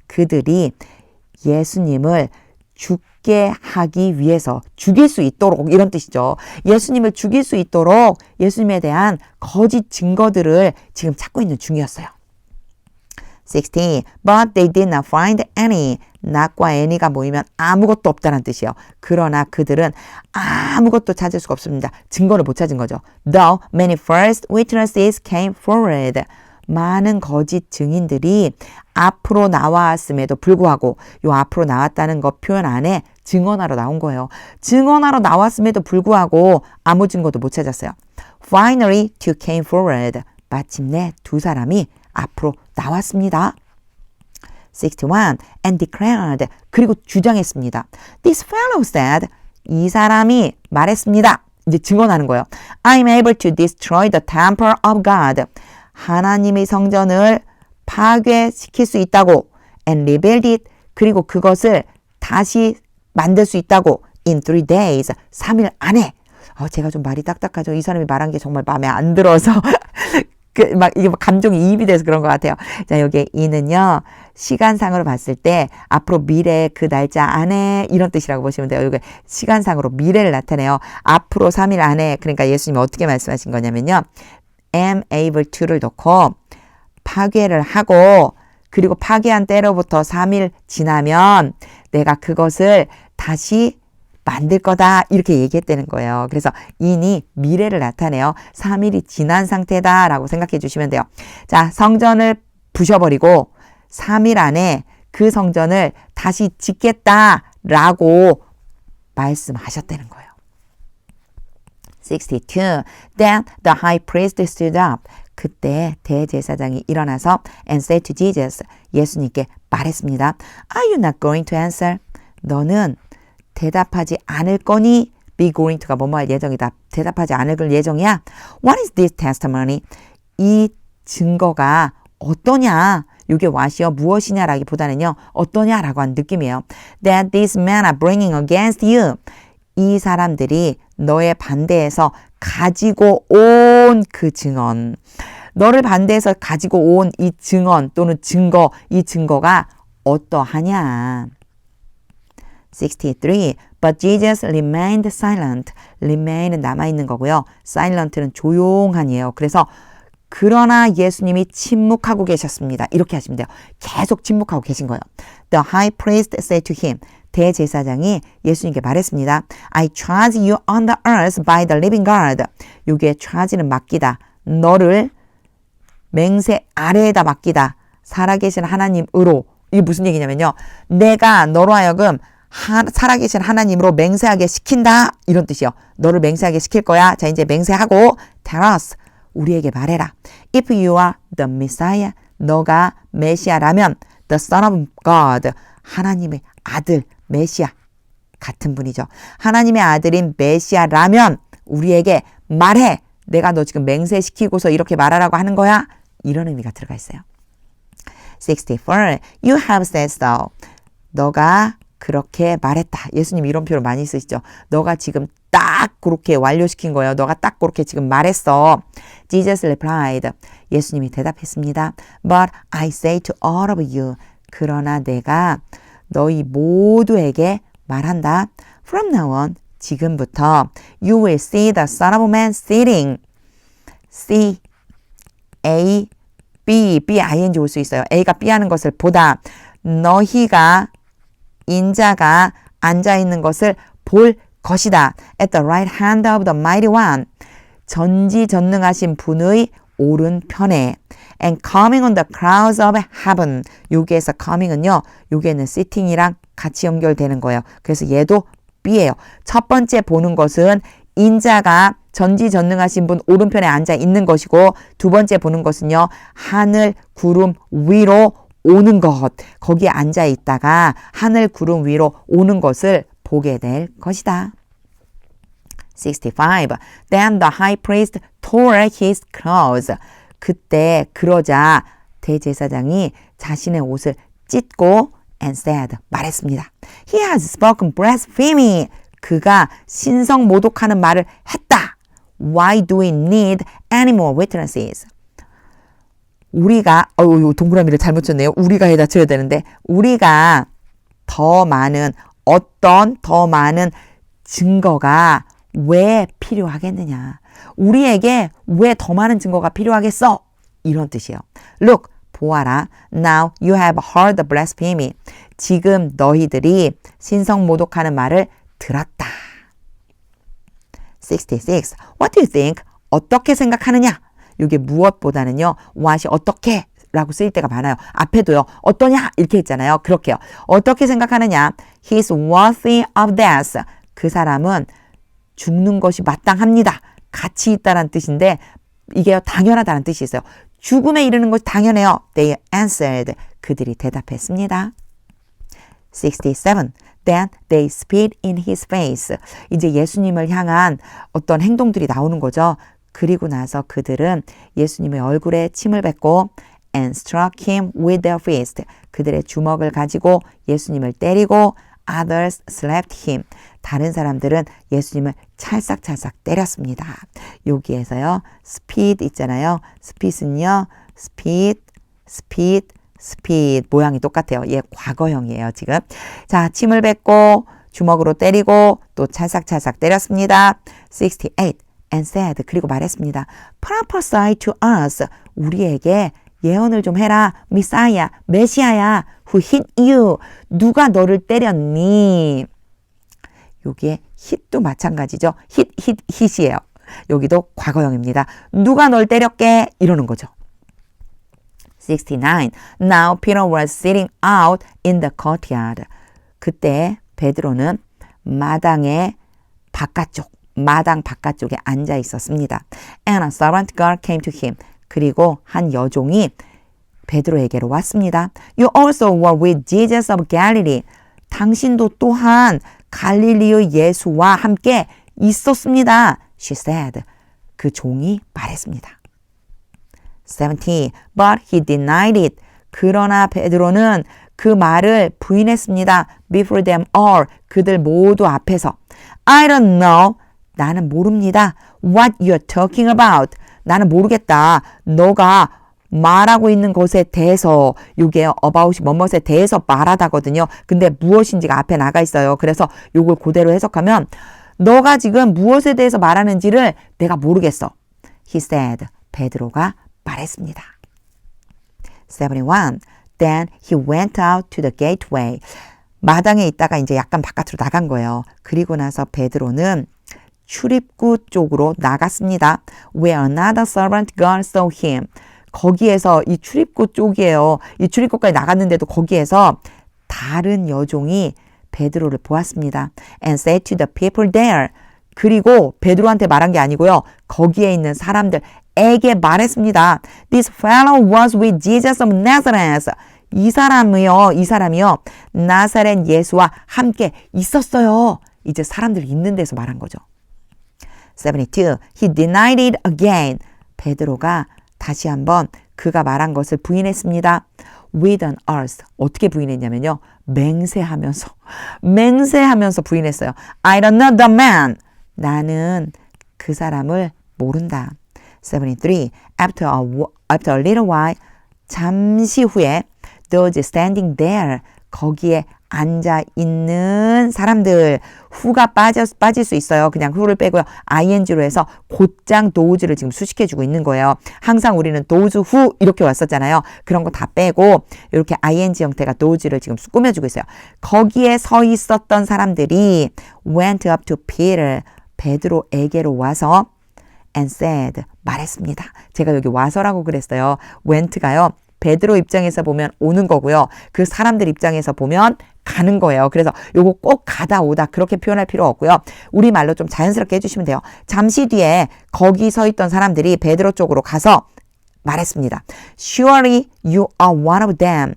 Speaker 2: 그들이 예수님을 죽게 하기 위해서 죽일 수 있도록 이런 뜻이죠. 예수님을 죽일 수 있도록 예수님에 대한 거짓 증거들을 지금 찾고 있는 중이었어요. 60. But they did not find any. not과 any가 모이면 아무것도 없다는 뜻이에요. 그러나 그들은 아무것도 찾을 수가 없습니다. 증거를 못 찾은 거죠. Though many false witnesses came forward. 많은 거짓 증인들이 앞으로 나왔음에도 불구하고 요 앞으로 나왔다는 거 표현 안에 증언하러 나온 거예요. 증언하러 나왔음에도 불구하고 아무 증거도 못 찾았어요. Finally, two came forward. 마침내 두 사람이 앞으로 나왔습니다. 61. And declared. 그리고 주장했습니다. This fellow said. 이 사람이 말했습니다. 이제 증언하는 거예요. I'm able to destroy the temple of God. 하나님의 성전을 파괴시킬 수 있다고. And rebuild it. 그리고 그것을 다시 만들 수 있다고. In 3 days. 3일 안에. 제가 좀 말이 딱딱하죠. 이 사람이 말한 게 정말 마음에 안 들어서. 이게 감정이 이입이 돼서 그런 것 같아요. 자, 여기 이는요, 시간상으로 봤을 때, 앞으로 미래 그 날짜 안에, 이런 뜻이라고 보시면 돼요. 여기 시간상으로 미래를 나타내요. 앞으로 3일 안에, 그러니까 예수님이 어떻게 말씀하신 거냐면요, am able to를 넣고, 파괴를 하고, 그리고 파괴한 때로부터 3일 지나면, 내가 그것을 다시 만들 거다 이렇게 얘기했다는 거예요. 그래서 인이 미래를 나타내요. 3일이 지난 상태다라고 생각해 주시면 돼요. 자, 성전을 부셔버리고 3일 안에 그 성전을 다시 짓겠다라고 말씀하셨다는 거예요. 62. Then the high priest stood up. 그때 대제사장이 일어나서 and said to Jesus. 예수님께 말했습니다. Are you not going to answer? 너는 대답하지 않을 거니? be going to가 뭐뭐 할 예정이다. 대답하지 않을 예정이야. What is this testimony? 이 증거가 어떠냐? 이게 what이요? 무엇이냐라기보다는요. 어떠냐라고 하는 느낌이에요. That these men are bringing against you. 이 사람들이 너의 반대에서 가지고 온 그 증언. 너를 반대해서 가지고 온 이 증언 또는 증거, 이 증거가 어떠하냐? 63. But Jesus remained silent. remain은 남아있는 거고요. silent는 조용한이에요. 그래서 그러나 예수님이 침묵하고 계셨습니다. 이렇게 하시면 돼요. 계속 침묵하고 계신 거예요. The high priest said to him. 대제사장이 예수님께 말했습니다. I charge you on the earth by the living God. 요게 charge는 맡기다. 너를 맹세 아래에다 맡기다. 살아계신 하나님으로. 이게 무슨 얘기냐면요. 내가 너로 하여금 살아계신 하나님으로 맹세하게 시킨다. 이런 뜻이요. 너를 맹세하게 시킬 거야. 자, 이제 맹세하고 tell us. 우리에게 말해라. If you are the Messiah. 너가 메시아라면 the Son of God. 하나님의 아들 메시아 같은 분이죠. 하나님의 아들인 메시아라면 우리에게 말해. 내가 너 지금 맹세시키고서 이렇게 말하라고 하는 거야. 이런 의미가 들어가 있어요. 64. You have said so. 너가 그렇게 말했다. 예수님 이런 표현 많이 쓰시죠. 너가 지금 딱 그렇게 완료시킨 거예요. 너가 딱 그렇게 지금 말했어. Jesus replied. 예수님이 대답했습니다. But I say to all of you. 그러나 내가 너희 모두에게 말한다. From now on. 지금부터 you will see the Son of Man sitting. C, A, B, B, ing 올 수 있어요. A가 B 하는 것을 보다. 너희가 인자가 앉아있는 것을 볼 것이다. At the right hand of the mighty one. 전지전능하신 분의 오른편에. And coming on the clouds of heaven. 여기에서 coming은요. 여기에는 sitting이랑 같이 연결되는 거예요. 그래서 얘도 B예요. 첫 번째 보는 것은 인자가 전지전능하신 분 오른편에 앉아 있는 것이고 두 번째 보는 것은요. 하늘 구름 위로 오는 것. 거기에 앉아 있다가 하늘 구름 위로 오는 것을 보게 될 것이다. 65. Then the high priest tore his clothes. 그때 그러자 대제사장이 자신의 옷을 찢고 and said 말했습니다. He has spoken blasphemy. 그가 신성 모독하는 말을 했다. Why do we need any more witnesses? 우리가 동그라미를 잘못 쳤네요. 우리가 해다 쳐야 되는데 우리가 더 많은 증거가 왜 필요하겠느냐. 우리에게 왜 더 많은 증거가 필요하겠어? 이런 뜻이에요. Look, 보아라. Now you have heard the blasphemy. 지금 너희들이 신성 모독하는 말을 들었다. 66. What do you think? 어떻게 생각하느냐? 이게 무엇보다는요. what이 어떻게 라고 쓰일 때가 많아요. 앞에도요. 어떠냐? 이렇게 했잖아요. 그렇게요. 어떻게 생각하느냐? He's worthy of death. 그 사람은 죽는 것이 마땅합니다. 가치 있다라는 뜻인데 이게 당연하다는 뜻이 있어요. 죽음에 이르는 것이 당연해요. They answered. 그들이 대답했습니다. 67. Then they spit in his face. 이제 예수님을 향한 어떤 행동들이 나오는 거죠. 그리고 나서 그들은 예수님의 얼굴에 침을 뱉고 and struck him with their fist. 그들의 주먹을 가지고 예수님을 때리고 others slapped him. 다른 사람들은 예수님을 찰싹찰싹 때렸습니다. 여기에서요. spit 있잖아요. spit은요. spit 모양이 똑같아요. 얘 과거형이에요. 지금. 자, 침을 뱉고 주먹으로 때리고 또 찰싹찰싹 때렸습니다. 68. And said. 그리고 말했습니다. Prophesy to us. 우리에게 예언을 좀 해라. Messiah, 메시아야. Who hit you? 누가 너를 때렸니? 여기에 hit도 마찬가지죠. hit이에요. 여기도 과거형입니다. 누가 널 때렸게? 이러는 거죠. 69. Now Peter was sitting out in the courtyard. 그때 베드로는 마당 바깥쪽에 앉아 있었습니다. And a servant girl came to him. 그리고 한 여종이 베드로에게로 왔습니다. You also were with Jesus of Galilee. 당신도 또한 갈릴리의 예수와 함께 있었습니다. She said. 그 종이 말했습니다. 70. But he denied it. 그러나 베드로는 그 말을 부인했습니다. Before them all. 그들 모두 앞에서. I don't know. 나는 모릅니다. What you're talking about. 나는 모르겠다. 너가 말하고 있는 것에 대해서 요게 about이 뭐뭐에 대해서 말하다거든요. 근데 무엇인지가 앞에 나가 있어요. 그래서 요걸 그대로 해석하면 너가 지금 무엇에 대해서 말하는지를 내가 모르겠어. He said. 베드로가 말했습니다. 71. Then he went out to the gateway. 마당에 있다가 이제 약간 바깥으로 나간 거예요. 그리고 나서 베드로는 출입구 쪽으로 나갔습니다. Where another servant girl saw him. 거기에서 이 출입구 쪽이에요. 이 출입구까지 나갔는데도 거기에서 다른 여종이 베드로를 보았습니다. And said to the people there. 그리고 베드로한테 말한 게 아니고요. 거기에 있는 사람들에게 말했습니다. This fellow was with Jesus of Nazareth. 이 사람이요. 나사렛 예수와 함께 있었어요. 이제 사람들이 있는 데서 말한 거죠. 72. He denied it again. 베드로가 다시 한번 그가 말한 것을 부인했습니다. With an oath. 어떻게 부인했냐면요. 맹세하면서 부인했어요. I don't know the man. 나는 그 사람을 모른다. 73. After a little while, 잠시 후에 those standing there, 거기에 앉아 있는 사람들, who가 빠질 수 있어요. 그냥 who를 빼고요. ing로 해서 곧장 those를 지금 수식해주고 있는 거예요. 항상 우리는 those who 이렇게 왔었잖아요. 그런 거 다 빼고 이렇게 ing 형태가 those를 지금 꾸며주고 있어요. 거기에 서 있었던 사람들이 went up to Peter, 베드로에게로 와서 and said, 말했습니다. 제가 여기 와서라고 그랬어요. went가요. 베드로 입장에서 보면 오는 거고요. 그 사람들 입장에서 보면 가는 거예요. 그래서 요거 꼭 가다 오다 그렇게 표현할 필요 없고요. 우리말로 좀 자연스럽게 해주시면 돼요. 잠시 뒤에 거기 서 있던 사람들이 베드로 쪽으로 가서 말했습니다. Surely you are one of them.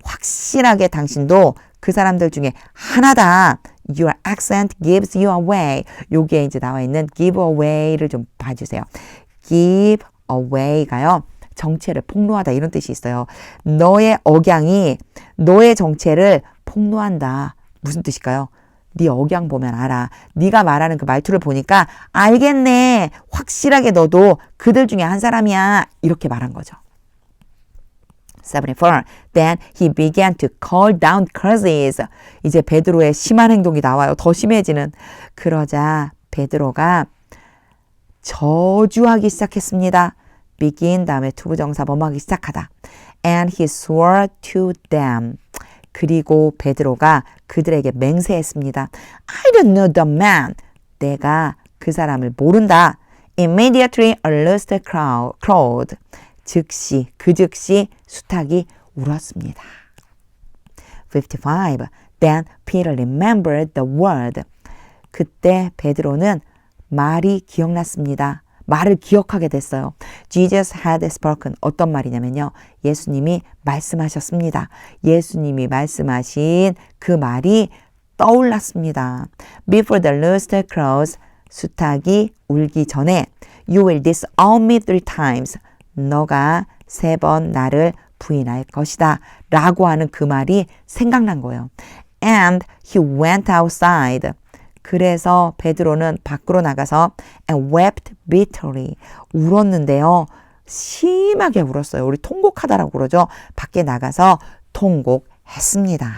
Speaker 2: 확실하게 당신도 그 사람들 중에 하나다. Your accent gives you away. 여기에 이제 나와 있는 give away를 좀 봐주세요. give away가요. 정체를 폭로하다 이런 뜻이 있어요. 너의 억양이 너의 정체를 폭로한다. 무슨 뜻일까요? 네 억양 보면 알아. 네가 말하는 그 말투를 보니까 알겠네. 확실하게 너도 그들 중에 한 사람이야. 이렇게 말한 거죠. 74. Then he began to call down curses. 이제 베드로의 심한 행동이 나와요. 더 심해지는. 그러자 베드로가 저주하기 시작했습니다. begin 다음에 투부정사 범하기 시작하다. And he swore to them. 그리고 베드로가 그들에게 맹세했습니다. I don't know the man. 내가 그 사람을 모른다. Immediately a rooster crowed. 즉시 수탉이 울었습니다. 55. Then Peter remembered the word. 그때 베드로는 말이 기억났습니다. 말을 기억하게 됐어요. Jesus had spoken. 어떤 말이냐면요. 예수님이 말씀하셨습니다. 예수님이 말씀하신 그 말이 떠올랐습니다. Before the rooster crows, 수탉이 울기 전에 You will disown me 3 times. 너가 3번 나를 부인할 것이다. 라고 하는 그 말이 생각난 거예요. And he went outside. 그래서 베드로는 밖으로 나가서 and wept bitterly. 울었는데요. 심하게 울었어요. 우리 통곡하다라고 그러죠. 밖에 나가서 통곡했습니다.